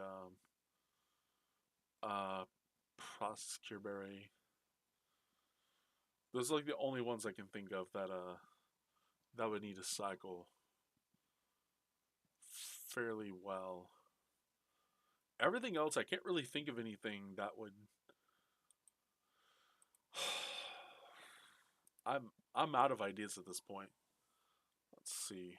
uh process cure berry. Those are like the only ones I can think of that would need to cycle fairly well. Everything else, I can't really think of anything that would. I'm out of ideas at this point. Let's see.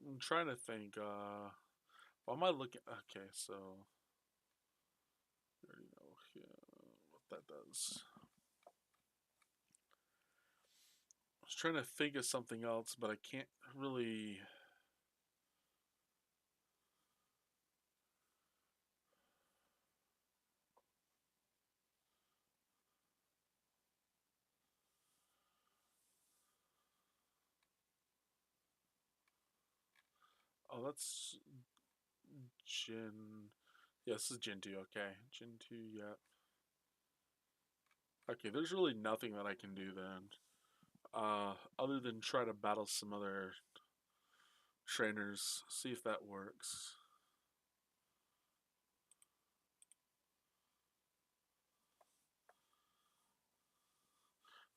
I'm trying to think. What am I looking? Okay, so I already know what that does. I was trying to think of something else, but I can't really. Oh, that's Gen. Yeah, this is Gen 2, okay. Gen 2, yeah. Okay, there's really nothing that I can do then. Other than try to battle some other trainers, see if that works.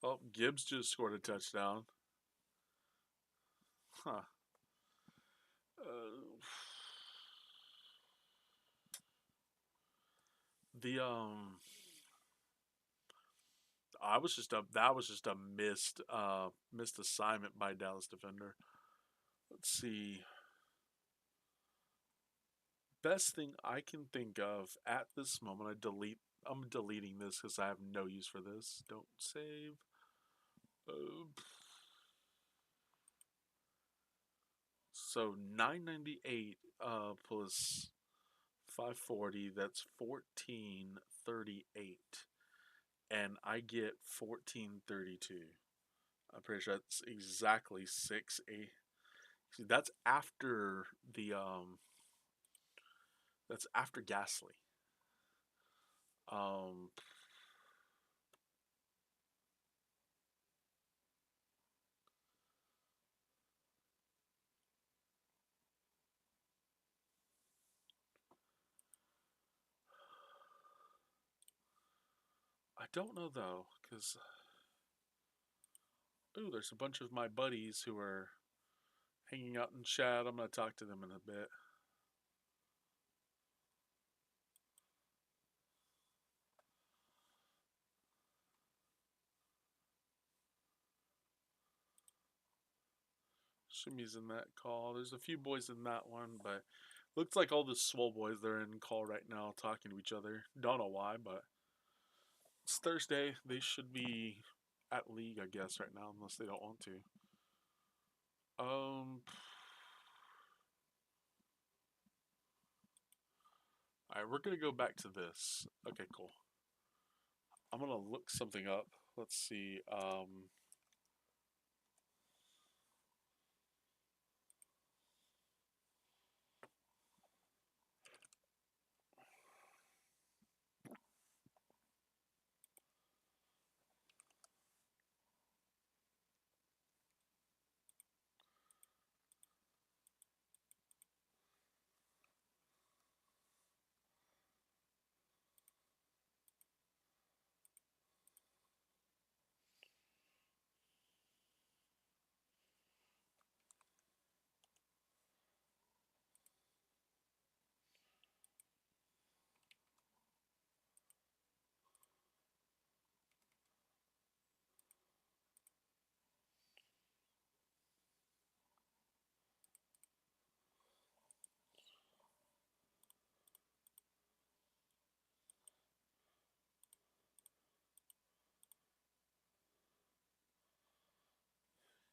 Oh, Gibbs just scored a touchdown. Huh. The I was just a that was just a missed assignment by Dallas defender. Let's see. Best thing I can think of at this moment, I'm deleting this because I have no use for this. Don't save. Uh, so 998 plus 540, that's 1438, and I get 1432. I'm pretty sure that's exactly 6 8. See, the that's after Ghastly. Um, I don't know though, because ooh, there's a bunch of my buddies who are hanging out in chat. I'm gonna talk to them in a bit. Shimmy's in that call. There's a few boys in that one, but looks like all the swole boys they're in call right now talking to each other. Don't know why, but it's Thursday. They should be at league, I guess, right now, unless they don't want to. All right, we're gonna go back to this. Okay, cool. I'm gonna look something up. Let's see.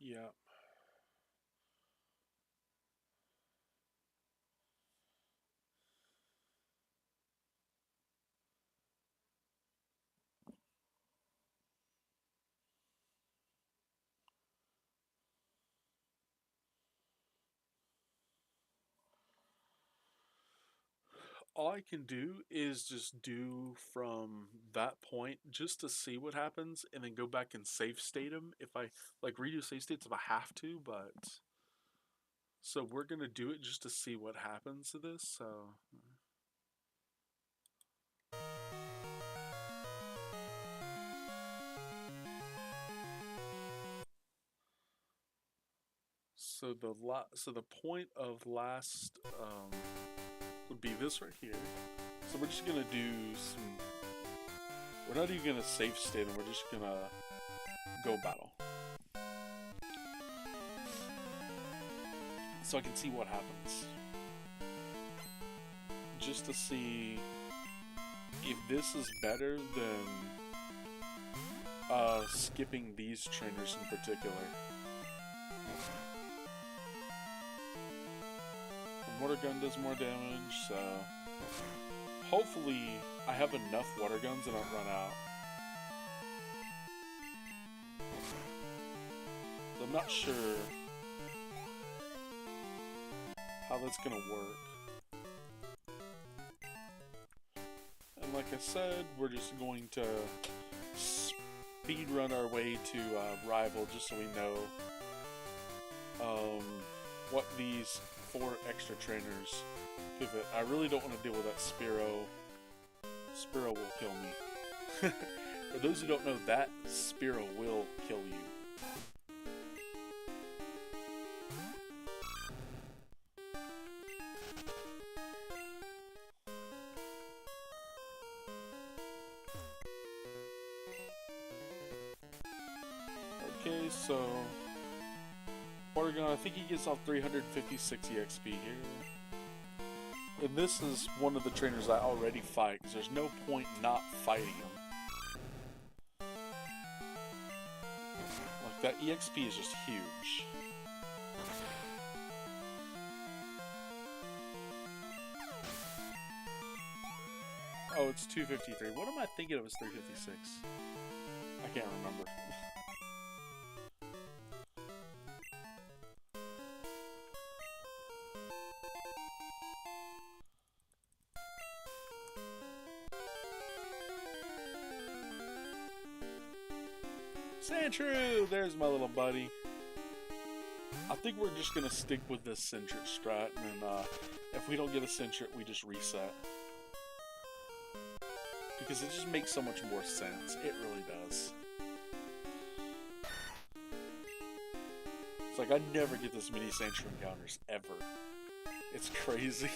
Yeah. All I can do is just do from that point just to see what happens and then go back and save state them if I like redo save states if I have to, but so we're gonna do it just to see what happens to this. So the point of last would be this right here. So we're just gonna do some. We're not even gonna save state them. We're just gonna go battle. So I can see what happens. Just to see if this is better than skipping these trainers in particular. The water gun does more damage, so hopefully I have enough water guns and I don't run out. I'm not sure how that's gonna work. And like I said, we're just going to speed run our way to Rival just so we know what these 4 extra trainers pivot. I really don't want to deal with that Spearow. Spearow will kill me. For those who don't know, that Spearow will kill you. Okay, so Watergun, I think he gets off 356 EXP here. And this is one of the trainers I already fight, because there's no point not fighting him. Like, that EXP is just huge. Oh, it's 253. What am I thinking of as 356? I can't remember. Sandshrew! There's my little buddy. I think we're just gonna stick with this Sentret strat, and then if we don't get a Sentret, we just reset. Because it just makes so much more sense. It really does. It's like I never get this many Sandshrew encounters, ever. It's crazy.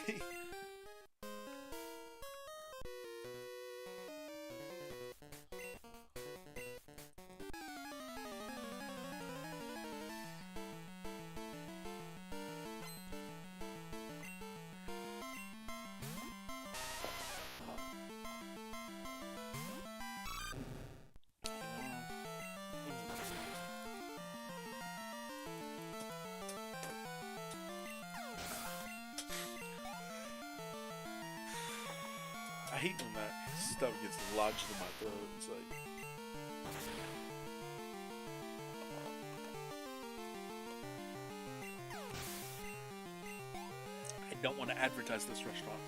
I hate when that stuff gets lodged in my throat. It's like... I don't want to advertise this restaurant,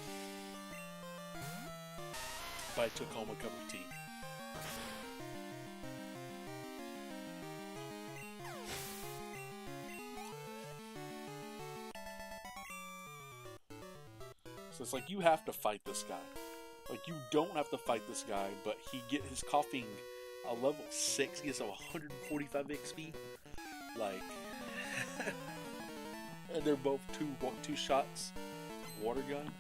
but I took home a cup of tea. So it's like, you have to fight this guy. Like, you don't have to fight this guy, but he get his coughing a level 6, he gets a 145 XP. Like, and they're both two shots water gun.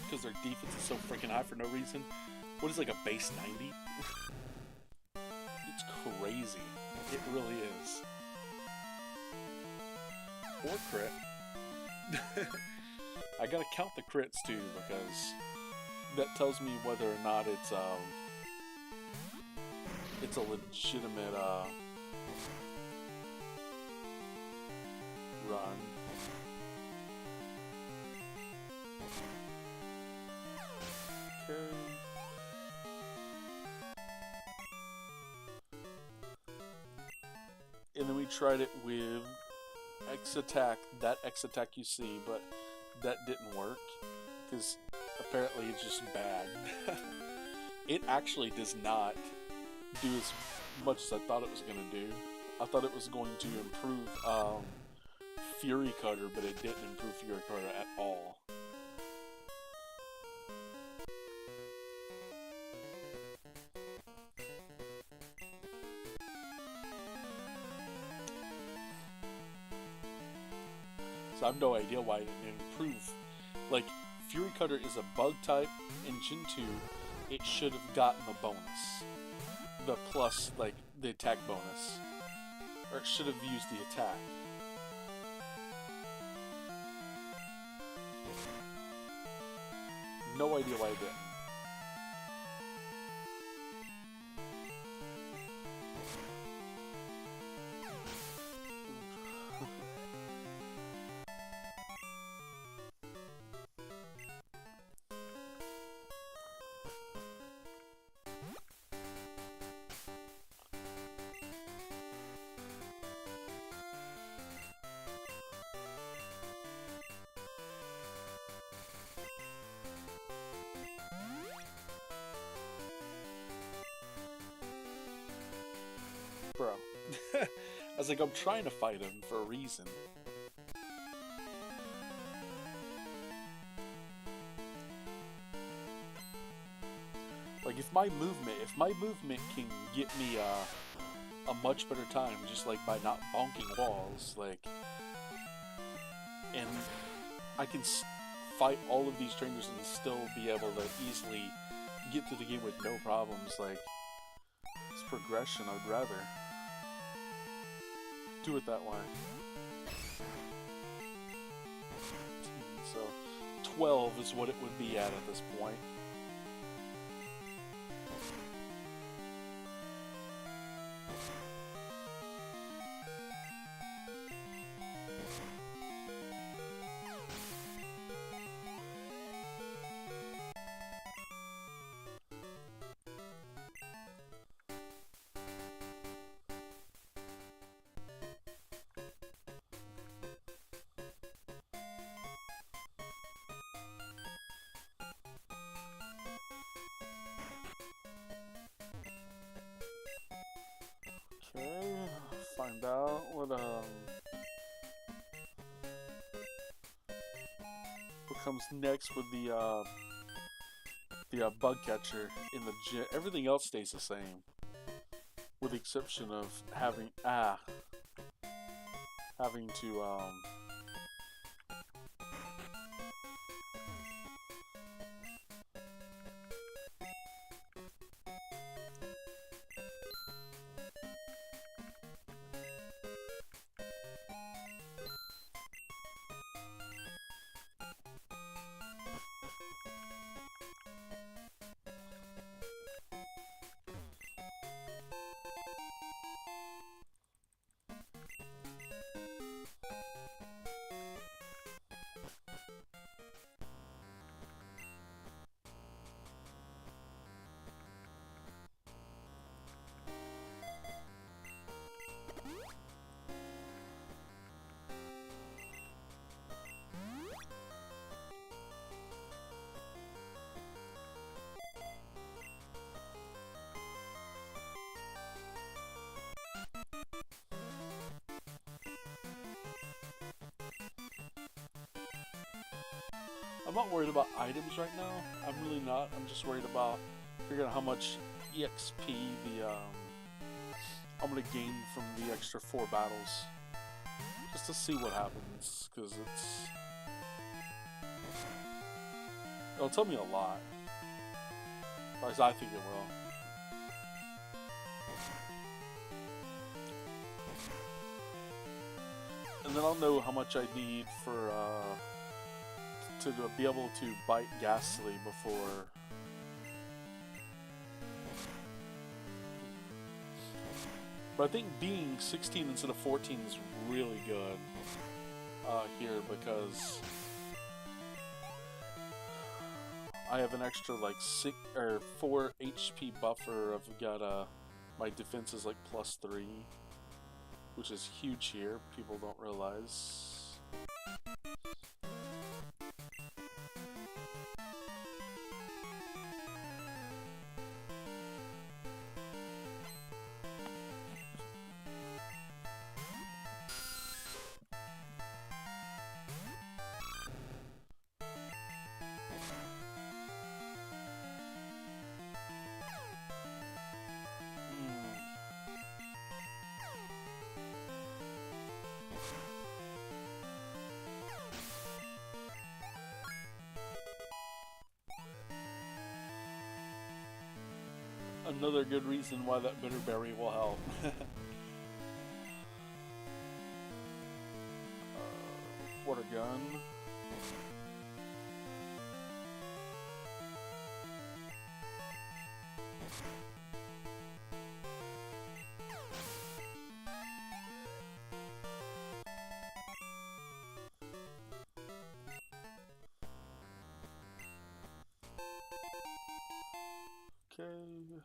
Because their defense is so freaking high for no reason. What is like a base 90? It's crazy. It really is. Or crit. I gotta count the crits too, because that tells me whether or not it's a legitimate run. Okay. And then we tried it with X attack, that X attack you see, but that didn't work, because apparently it's just bad. It actually does not do as much as I thought it was going to do. I thought it was going to improve Fury Cutter, but it didn't improve Fury Cutter at all. So I have no idea why it didn't improve. Like, Fury Cutter is a bug type. In Gen 2, it should have gotten the bonus. The plus, like, the attack bonus. Or it should have used the attack. No idea why it didn't. Bro. I was like, I'm trying to fight him for a reason. Like, if my movement can get me a much better time, just like by not bonking walls, like, and I can fight all of these trainers and still be able to easily get through the game with no problems, like, it's progression. I'd rather do it that way. So 12 is what it would be at this point. Okay, find out what comes next with the bug catcher in the gym. Everything else stays the same, with the exception of having to I'm not worried about items right now. I'm really not. I'm just worried about figuring out how much EXP I'm gonna gain from the extra 4 battles, just to see what happens, because it'll tell me a lot. At least I think it will. And then I'll know how much I need for to be able to bite Ghastly before. But I think being 16 instead of 14 is really good here, because I have an extra like 4 HP buffer. I've got my defense is like +3, which is huge here. People don't realize. Another good reason why that Bitterberry will help. Water gun. Okay.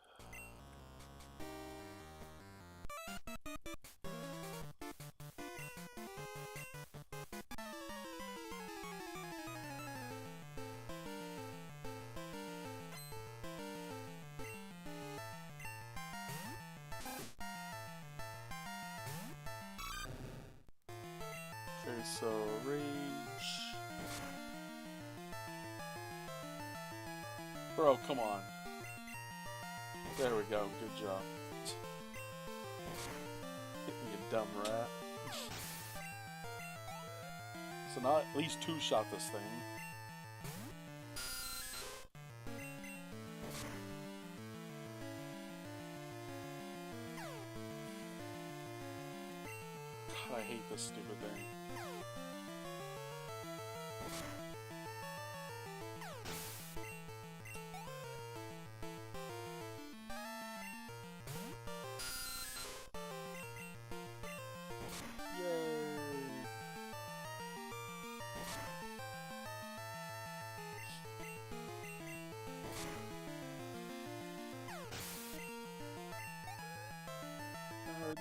so rage. Bro, come on. There we go, good job. You dumb rat. So now at least two-shot this thing. God, I hate this stupid thing.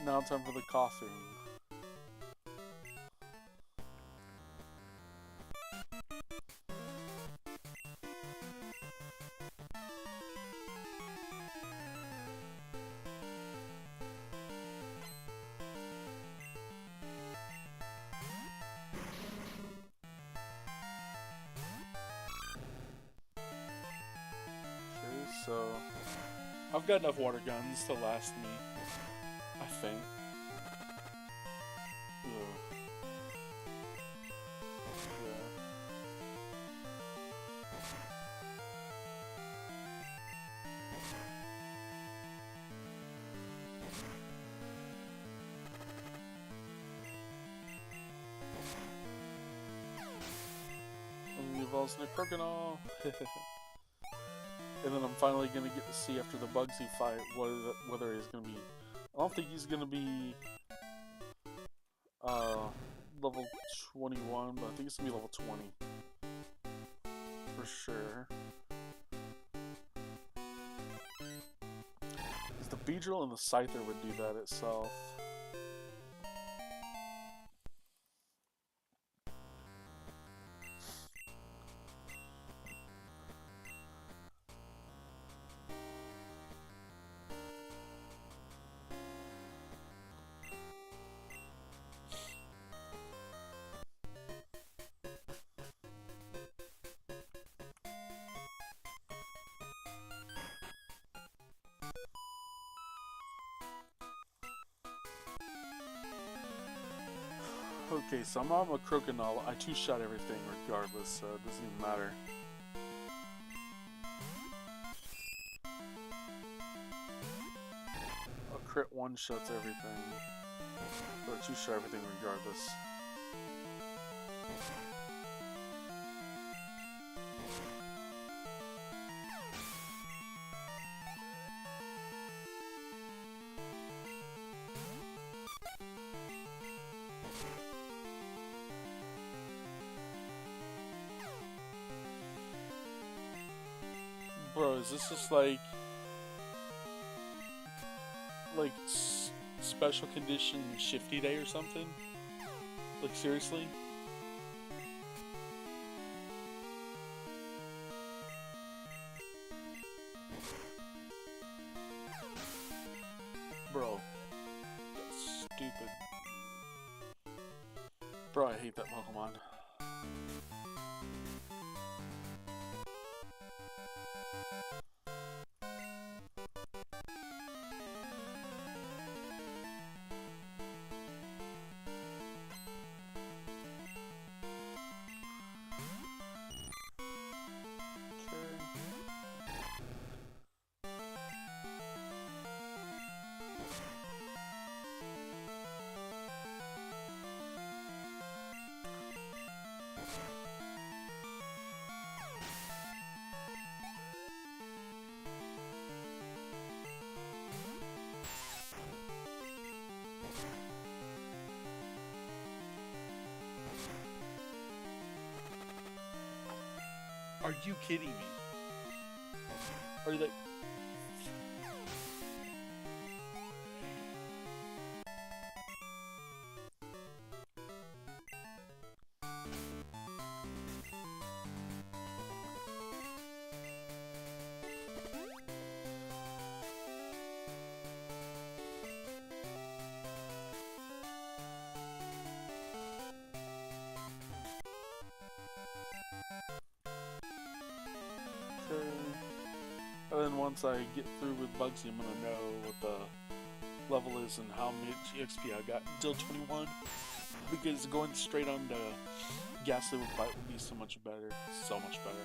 Now time for the coughing. Okay, so I've got enough water guns to last me, I think. Snake Crokinole. And then I'm finally gonna get to see after the Bugsy fight whether he's gonna be. I don't think he's gonna be level 21, but I think it's gonna be level 20 for sure. Because the Beedrill and the Scyther would do that itself. Okay, so I'm on a Crokinole. I two-shot everything regardless, so it doesn't even matter. A crit one-shots everything. Or two-shot everything regardless. Bro, is this just like special condition Shifty Day or something? Like, seriously? Bro, that's stupid. Bro, I hate that Pokemon. Are you kidding me? Are you like... then once I get through with Bugsy, I'm gonna know what the level is and how much XP I got until 21. Because going straight on to Ghastly with Bite would be so much better. So much better.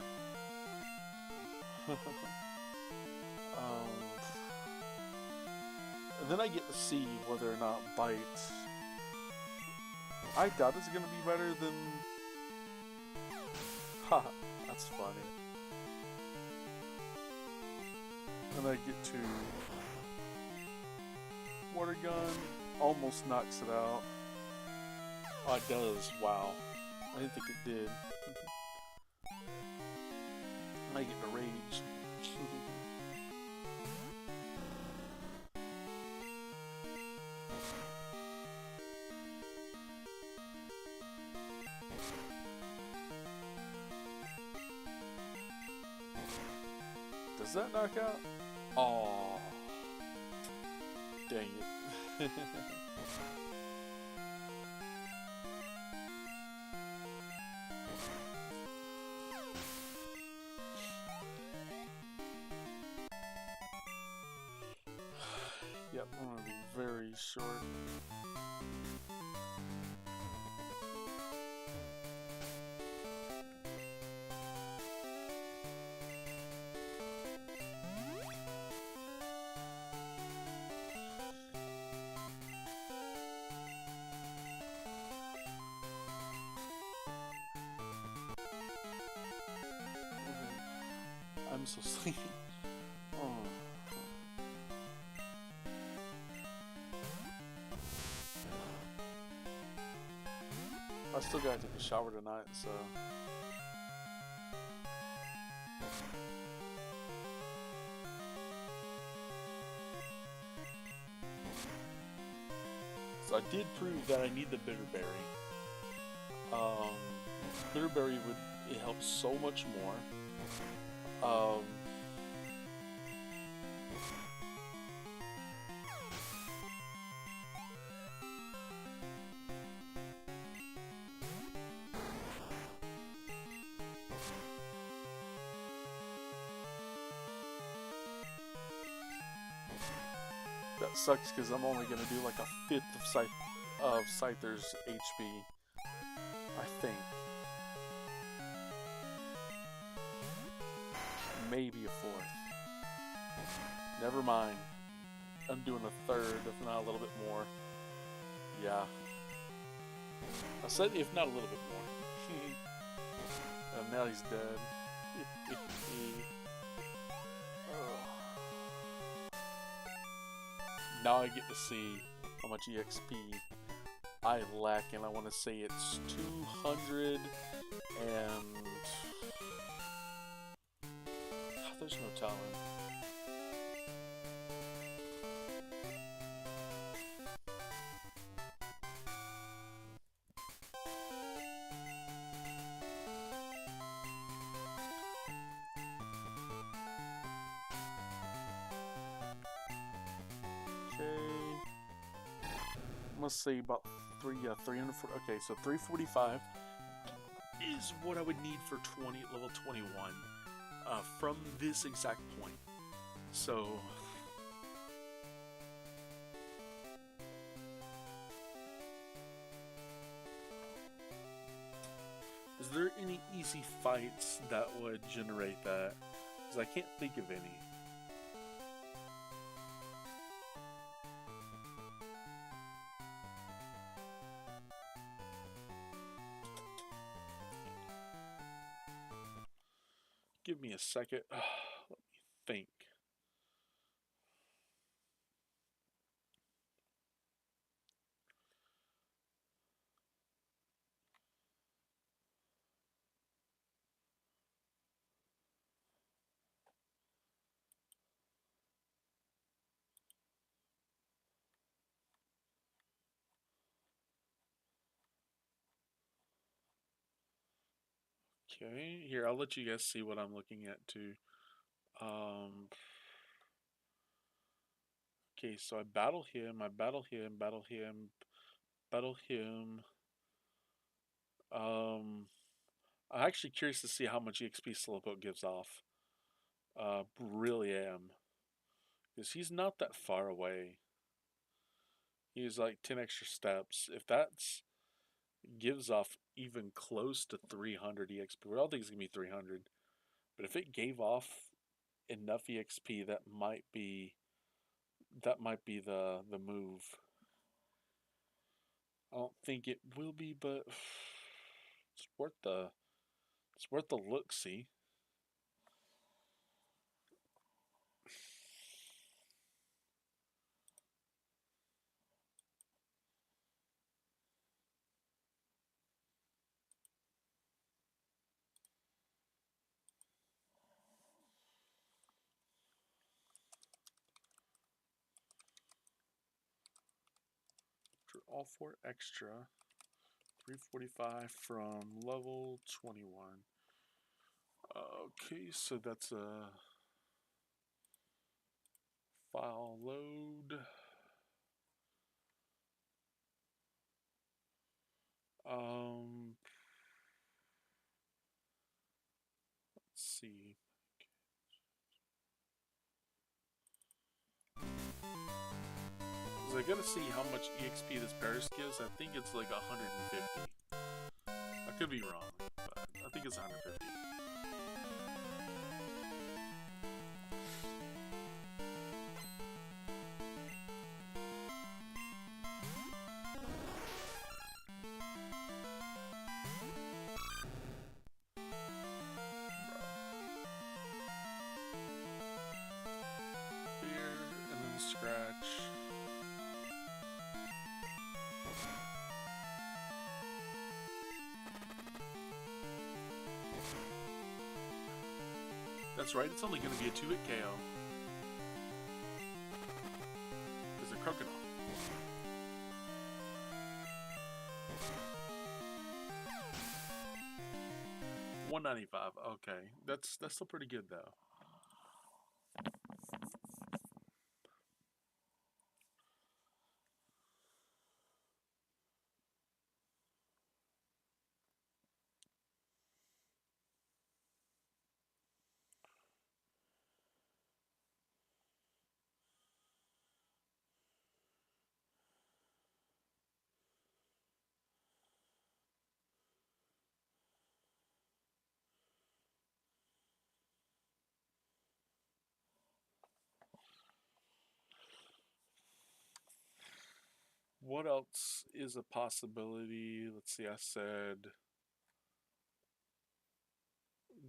And then I get to see whether or not Bite. I doubt it's gonna be better than. Haha, that's funny. And I get to Water Gun, almost knocks it out. Oh, it does. Wow. I didn't think it did. I get to Rage. Does that knock out? Oh, dang it. Yep, I'm gonna be very short. I'm so sleepy. Oh. I still gotta take a shower tonight, so. So I did prove that I need the Bitterberry. Bitterberry it helps so much more. That sucks because I'm only gonna do like a fifth of Scyther's HP, I think. Maybe a fourth. Never mind. I'm doing a third, if not a little bit more. Yeah. I said if not a little bit more. And now he's dead. Now I get to see how much EXP I lack, and I want to say it's 200 and... there's no telling. I'm gonna say about 340. Okay, so 345 is what I would need for level 21 from this exact point. So is there any easy fights that would generate that? Because I can't think of any. Give me a second. Let me think. Okay, here, I'll let you guys see what I'm looking at too. Okay, so I battle him, battle him. I'm actually curious to see how much EXP Slowpoke gives off. Really am. Because he's not that far away. He's like 10 extra steps. If that's gives off even close to 300 EXP, we all think it's going to be 300. But if it gave off enough EXP, that might be the move. I don't think it will be, but it's worth the look. See, for all 4 extra, 345 from level 21. Okay, so that's a file load. Let's see. Because I gotta see how much EXP this Paris gives. I think it's like 150. I could be wrong, but I think it's 150. Here, and then scratch. That's right, it's only going to be a 2-hit KO. Because they're crocodile. $195. Okay, that's still pretty good though. What else is a possibility? Let's see, I said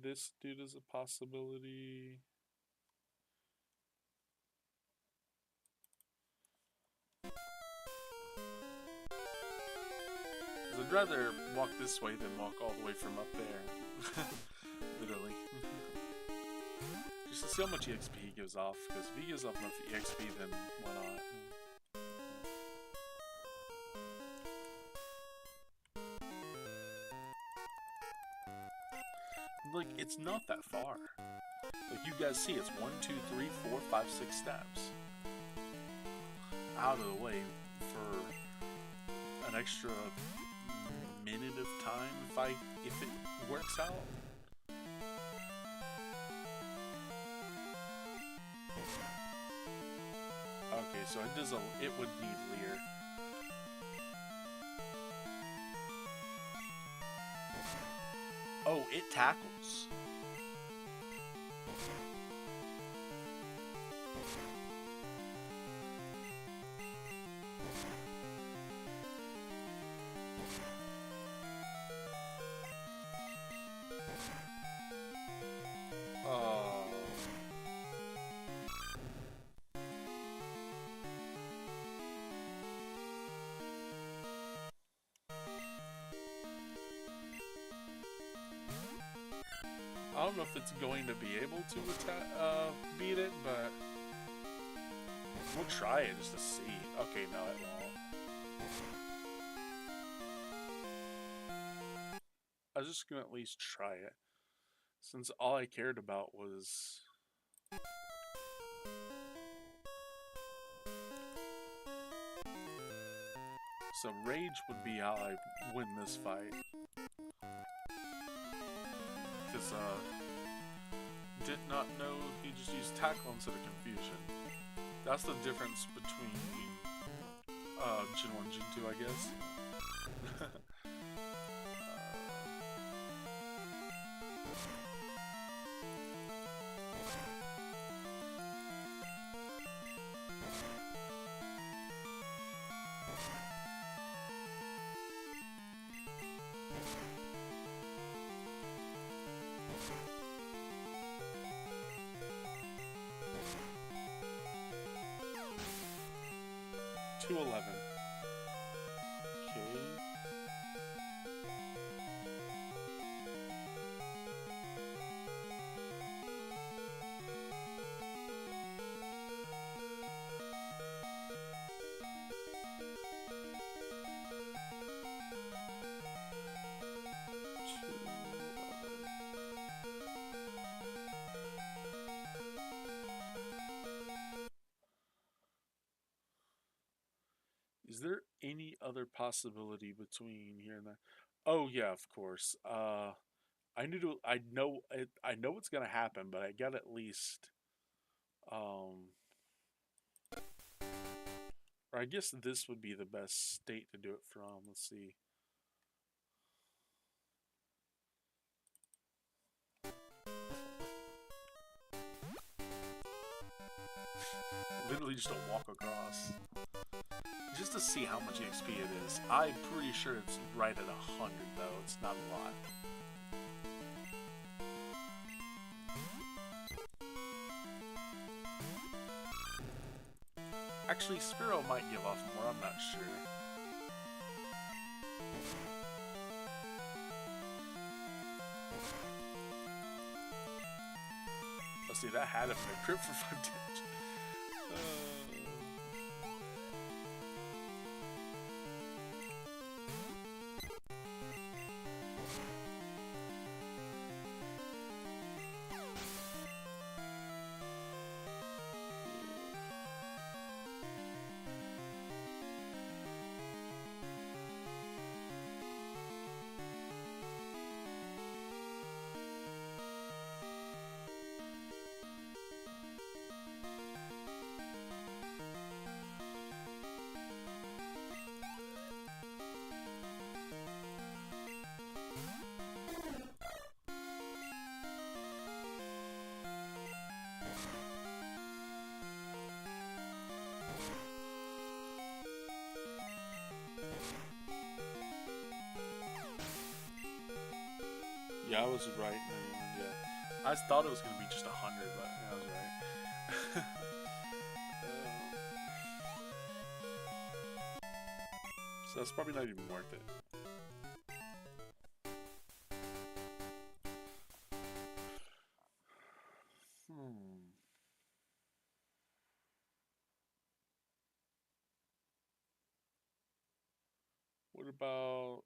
this dude is a possibility. I'd rather walk this way than walk all the way from up there. Literally. Just to see how much EXP he gives off, because if he gives off enough EXP, then why not? Like, it's not that far. Like, you guys see, it's 1, 2, 3, 4, 5, 6 steps out of the way for an extra minute of time if it works out. Okay, so it would need Lear. Oh, it tackles. I don't know if it's going to be able to beat it, but we'll try it just to see. Okay, no, it won't. I was just gonna at least try it, since all I cared about was so rage would be how I win this fight. Because did not know he just used tackle instead of confusion. That's the difference between Gen 1 Gen 2, I guess. 211. Okay. Is there any other possibility between here and there? Oh yeah, of course. I need to. I know. I know what's gonna happen, but I got at least. Or I guess this would be the best state to do it from. Let's see. Literally just a walk across. Just to see how much XP it is. I'm pretty sure it's right at 100 though. It's not a lot. Actually, Spearow might give off more. I'm not sure. Let's see, that had him in a crit for 5 damage. Yeah, I was right. Yeah, I thought it was gonna be just 100, but yeah, I was right. So that's probably not even worth it. What about?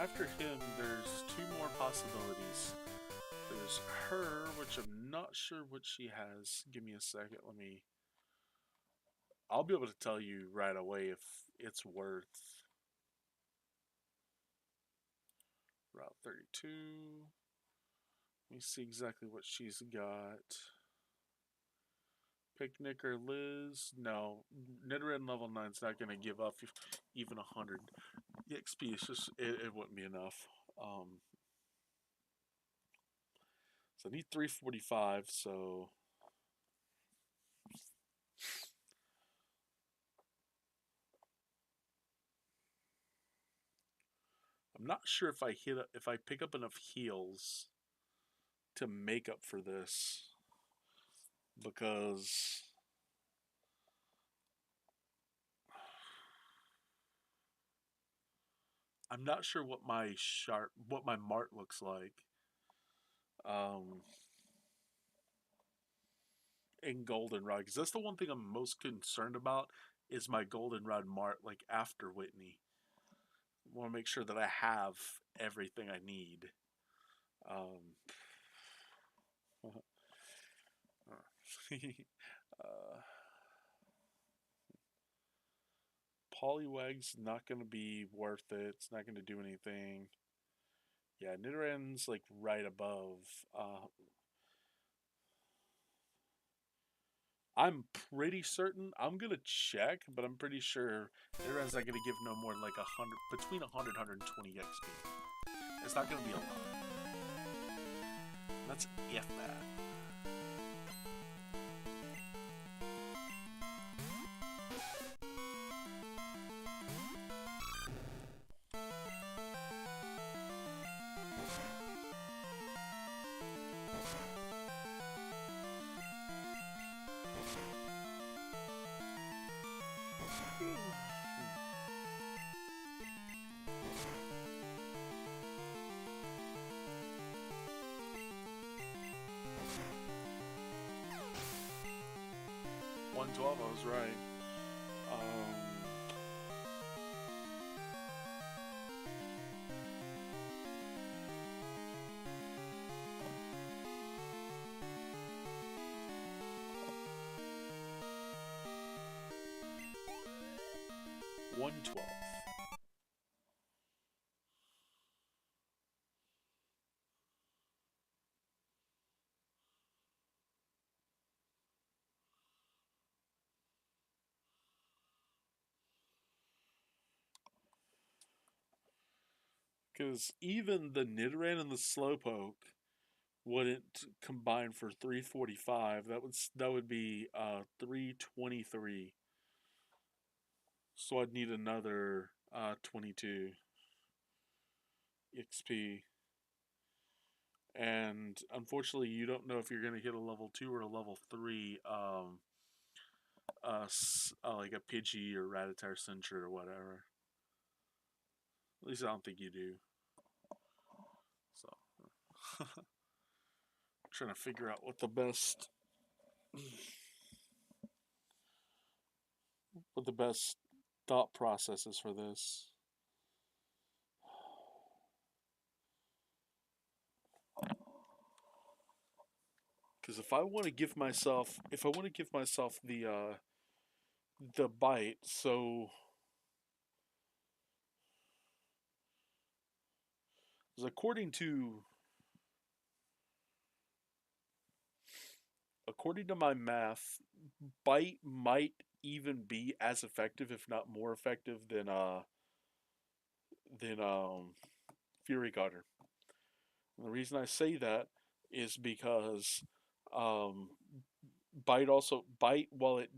After him, there's 2 more possibilities. There's her, which I'm not sure what she has. Give me a second. I'll be able to tell you right away if it's worth. Route 32. Let me see exactly what she's got. Picnic or Liz? No. Nidoran level 9 is not going to give up even 100 XP. It's just, it wouldn't be enough. So I need 345, so. I'm not sure if I pick up enough heals to make up for this, because I'm not sure what my Mart looks like. In Goldenrod, because that's the one thing I'm most concerned about is my Goldenrod Mart. Like after Whitney, I want to make sure that I have everything I need. uh, Poliwag's not going to be worth it. It's not going to do anything. Yeah, Nidorann's like right above. I'm pretty certain. I'm gonna check, but I'm pretty sure Nidorann's not gonna give no more than like 100, between 100, 120 XP. It's not gonna be a lot. That's if that. One 12, I was right. Um, 112. Because even the Nidoran and the Slowpoke wouldn't combine for 345. That would be 323. So I'd need another 22 XP. And unfortunately, you don't know if you're going to hit a level 2 or a level 3, like a Pidgey or Rattata Cincher or whatever. At least I don't think you do. So, trying to figure out what the best thought process is for this. Because if I want to give myself the bite, so according to my math, bite might even be as effective, if not more effective than Fury Cutter. And the reason I say that is because um, bite while it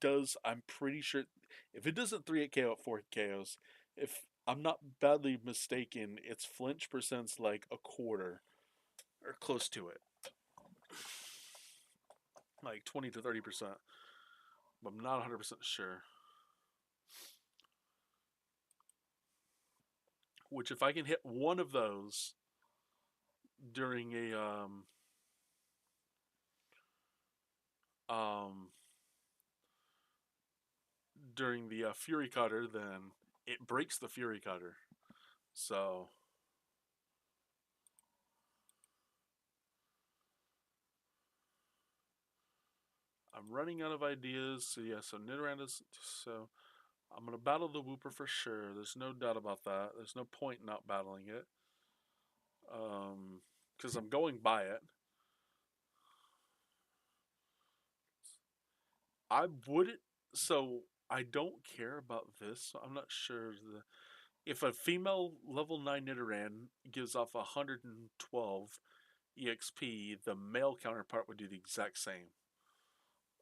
does, I'm pretty sure if it doesn't 3 hit KO at 4 hit KOs, if I'm not badly mistaken, its flinch percent's like a quarter or close to it, like 20 to 30%. But I'm not 100% sure. Which, if I can hit one of those during a um, during the Fury Cutter, then it breaks the Fury Cutter. So I'm running out of ideas. So yeah, so Nidoran is so I'm gonna battle the Wooper for sure. There's no doubt about that. There's no point in not battling it. Because I'm going by it. I wouldn't. So I don't care about this. So I'm not sure if a female level 9 Nidoran gives off 112 EXP, the male counterpart would do the exact same.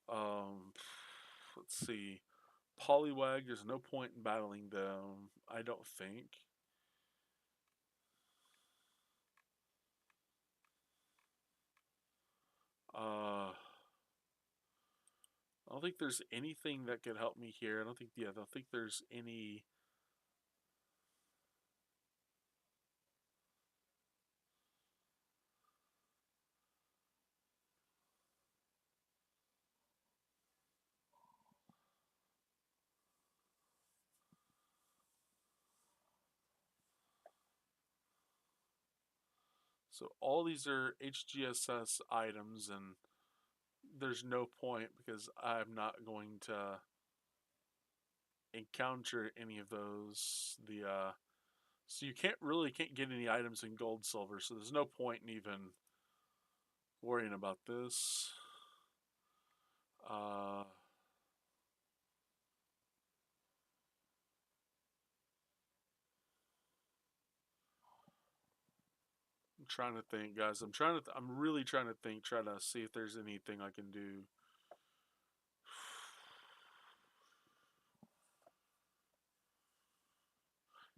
Um, let's see. Poliwag, there's no point in battling them, I don't think. I don't think there's anything that could help me here. I don't think there's any. So all these are HGSS items, and there's no point because I'm not going to. encounter any of those. So you can't get any items in gold, silver. So there's no point in even worrying about this. I'm trying to think, guys. I'm really trying to think. Try to see if there's anything I can do.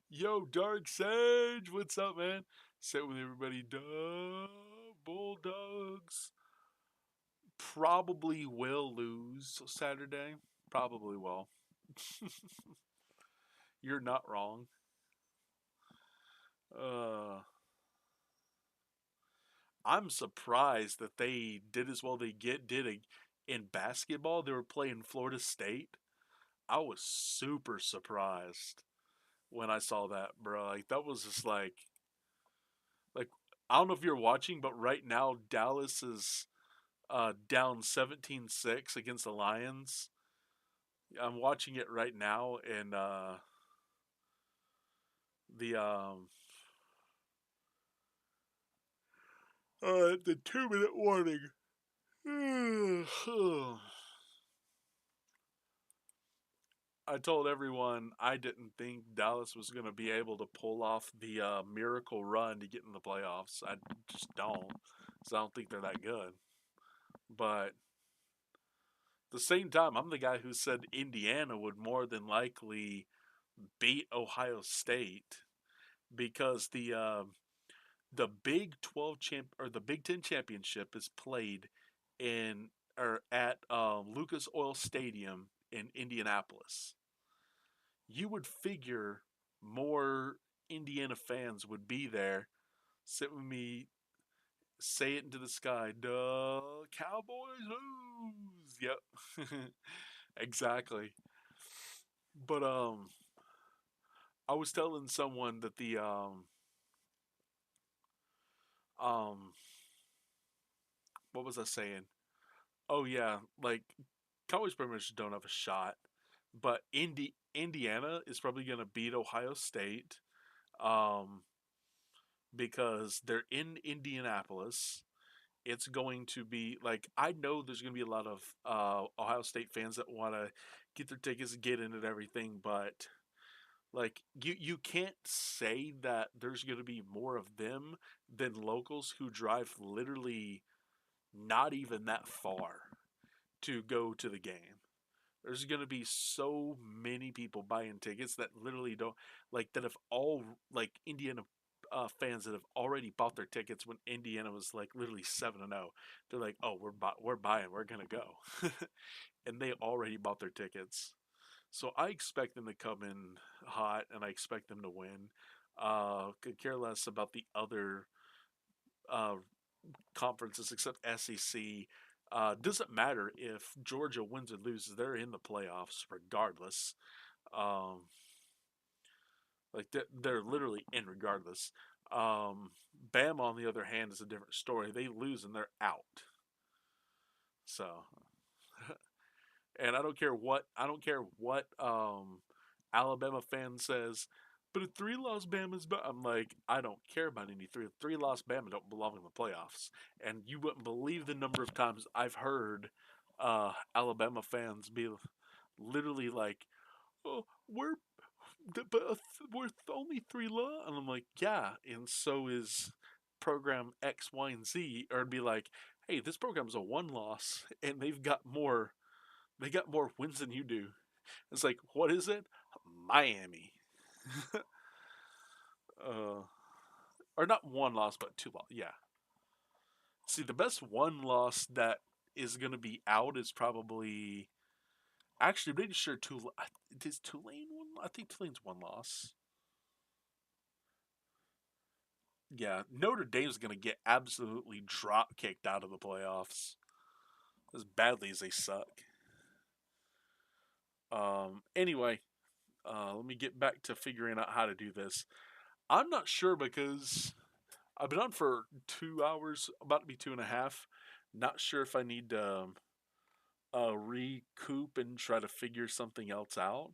Yo, Dark Sage, what's up, man? Sit with everybody. Duh, Bulldogs probably will lose Saturday. Probably will. You're not wrong. Uh, I'm surprised that they did as well they in basketball. They were playing Florida State. I was super surprised when I saw that, bro. Like that was just like I don't know if you're watching, but right now Dallas is down 17-6 against the Lions. I'm watching it right now, and the 2 minute warning. I told everyone I didn't think Dallas was going to be able to pull off the miracle run to get in the playoffs. I just don't. So I don't think they're that good. But at the same time, I'm the guy who said Indiana would more than likely beat Ohio State because the Big 12 champ or the Big 10 championship is played in or at Lucas Oil Stadium in Indianapolis. You would figure more Indiana fans would be there. Sit with me, say it into the sky. Duh, Cowboys lose. Yep, exactly. But I was telling someone that the um what was I saying? Oh yeah, like Cowboys pretty much don't have a shot. But Indiana is probably gonna beat Ohio State. Um, because they're in Indianapolis. It's going to be like I know there's going to be a lot of Ohio State fans that want to get their tickets and get in and everything, but like you can't say that there's going to be more of them than locals who drive literally not even that far to go to the game. There's going to be so many people buying tickets that literally don't like that have all like Indiana fans that have already bought their tickets when Indiana was like literally 7-0. They're like, "Oh, we're buying. We're going to go." And they already bought their tickets. So I expect them to come in hot and I expect them to win. Could care less about the other uh, conferences except SEC. Doesn't matter if Georgia wins or loses; they're in the playoffs regardless. Um, like they're literally in regardless. Bama, on the other hand, is a different story. They lose and they're out. So, and I don't care what Alabama fan says. But a three-loss Bama's, I'm like, I don't care about any three. Three-loss Bama don't belong in the playoffs. And you wouldn't believe the number of times I've heard Alabama fans be literally like, "Oh, we're only three loss," and I'm like, "Yeah." And so is program X, Y, and Z. Or it'd be like, "Hey, this program's a one loss, and they've got more. They got more wins than you do." It's like, what is it? Miami. uh, or not one loss, but two loss. Yeah. See, the best one loss that is going to be out is probably actually I'm pretty sure Tulane. Is Tulane one? I think Tulane's one loss. Yeah, Notre Dame's going to get absolutely drop kicked out of the playoffs as badly as they suck. Anyway, let me get back to figuring out how to do this. I'm not sure because I've been on for 2 hours, about to be 2.5. Not sure if I need to recoup and try to figure something else out.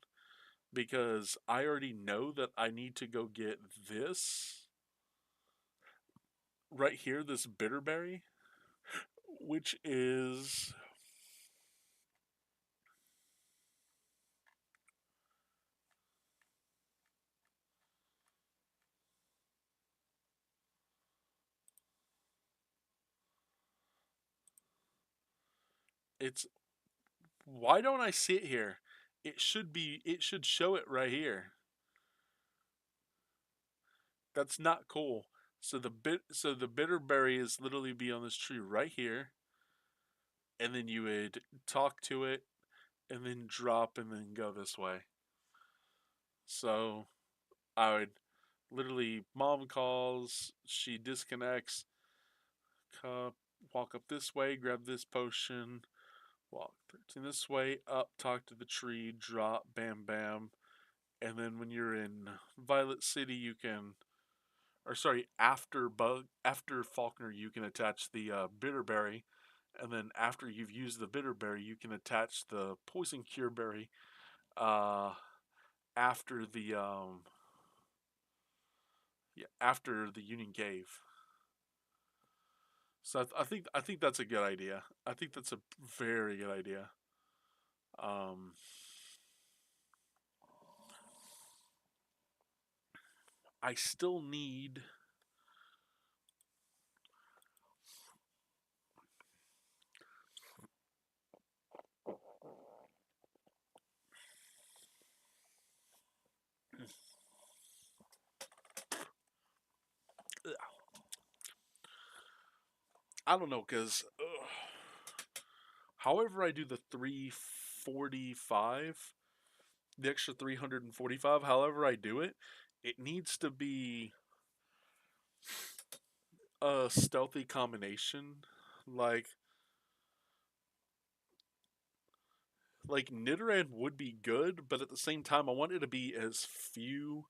because I already know that I need to go get this right here, this bitterberry, which is it's why don't I see it here? It should show it right here. That's not cool. So the bitterberry is literally be on this tree right here, and then you would talk to it and then drop and then go this way. So I would literally mom calls, she disconnects, cup, walk up this way, grab this potion, walk 13 this way, up, talk to the tree, drop, bam, bam. And then when you're in Violet City, you can, or sorry, after Faulkner, you can attach the bitterberry. And then after you've used the bitterberry, you can attach the poison cure berry uh, after the yeah, after the Union Cave. So I think that's a good idea. I think that's a very good idea. Um, I still need. I don't know because however I do the 345, the extra 345, however I do it, it needs to be a stealthy combination. Like Nidoran would be good, but at the same time, I want it to be as few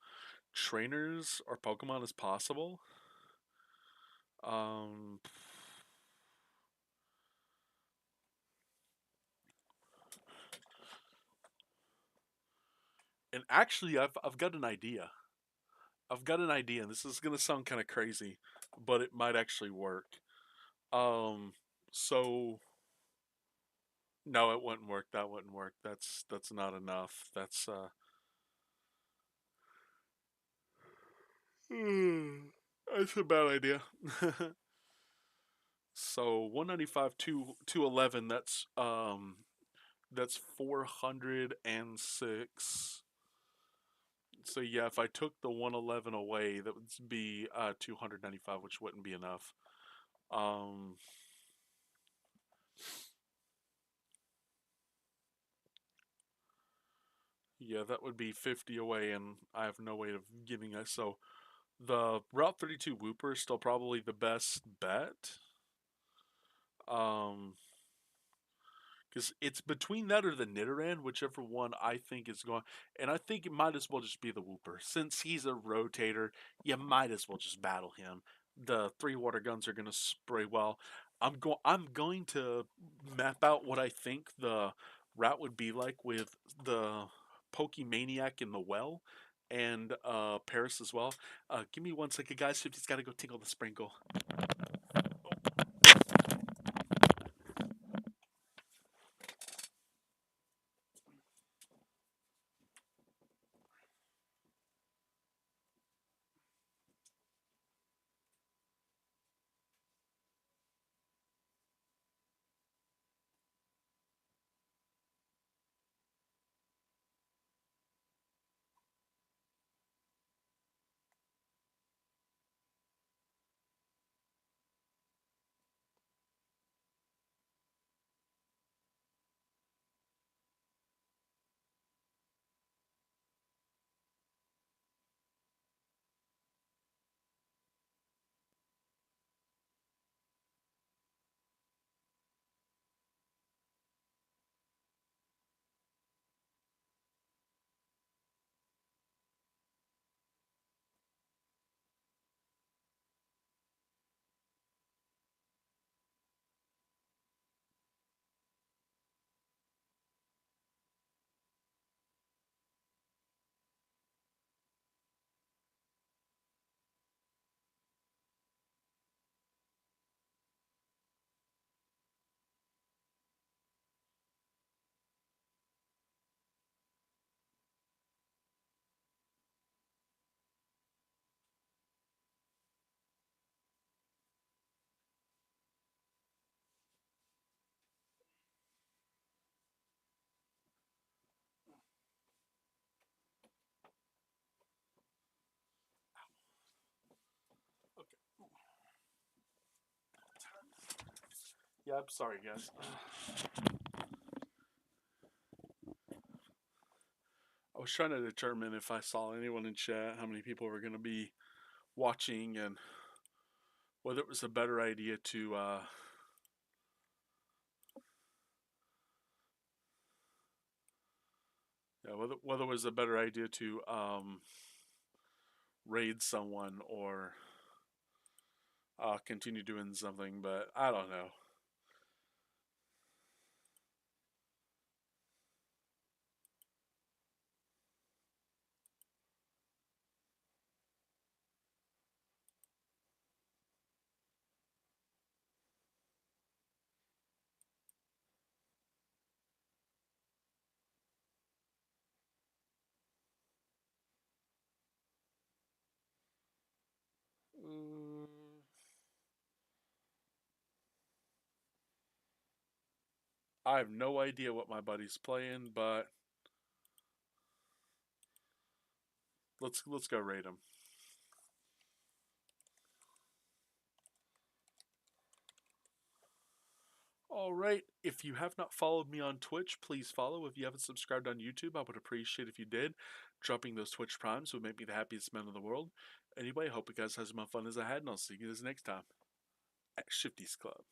trainers or Pokemon as possible. Um, and actually, I've got an idea. I've got an idea, and this is gonna sound kind of crazy, but it might actually work. Um, so no, it wouldn't work. That wouldn't work. That's not enough. That's a bad idea. So 195 to 211. That's 406. So yeah, if I took the 111 away, that would be 295, which wouldn't be enough. Um, yeah, that would be 50 away, and I have no way of getting it. So the Route 32 Wooper is still probably the best bet. Um, because it's between that or the Nidoran, whichever one I think is going. And I think it might as well just be the Wooper. Since he's a rotator, you might as well just battle him. The three water guns are going to spray well. I'm going to map out what I think the route would be like with the Pokemaniac in the well and Paris as well. Give me 1 second, guys. Shifty's got to go tinkle the sprinkle. Yeah, I'm sorry, guys. I was trying to determine if I saw anyone in chat, how many people were going to be watching, and whether it was a better idea to yeah, whether it was a better idea to raid someone or continue doing something, but I don't know. Mm, I have no idea what my buddy's playing, but let's go raid him. All right. If you have not followed me on Twitch, please follow. If you haven't subscribed on YouTube, I would appreciate if you did. Dropping those Twitch primes would make me the happiest man in the world. Anyway, hope you guys have as much fun as I had, and I'll see you guys next time at ShiftysClub.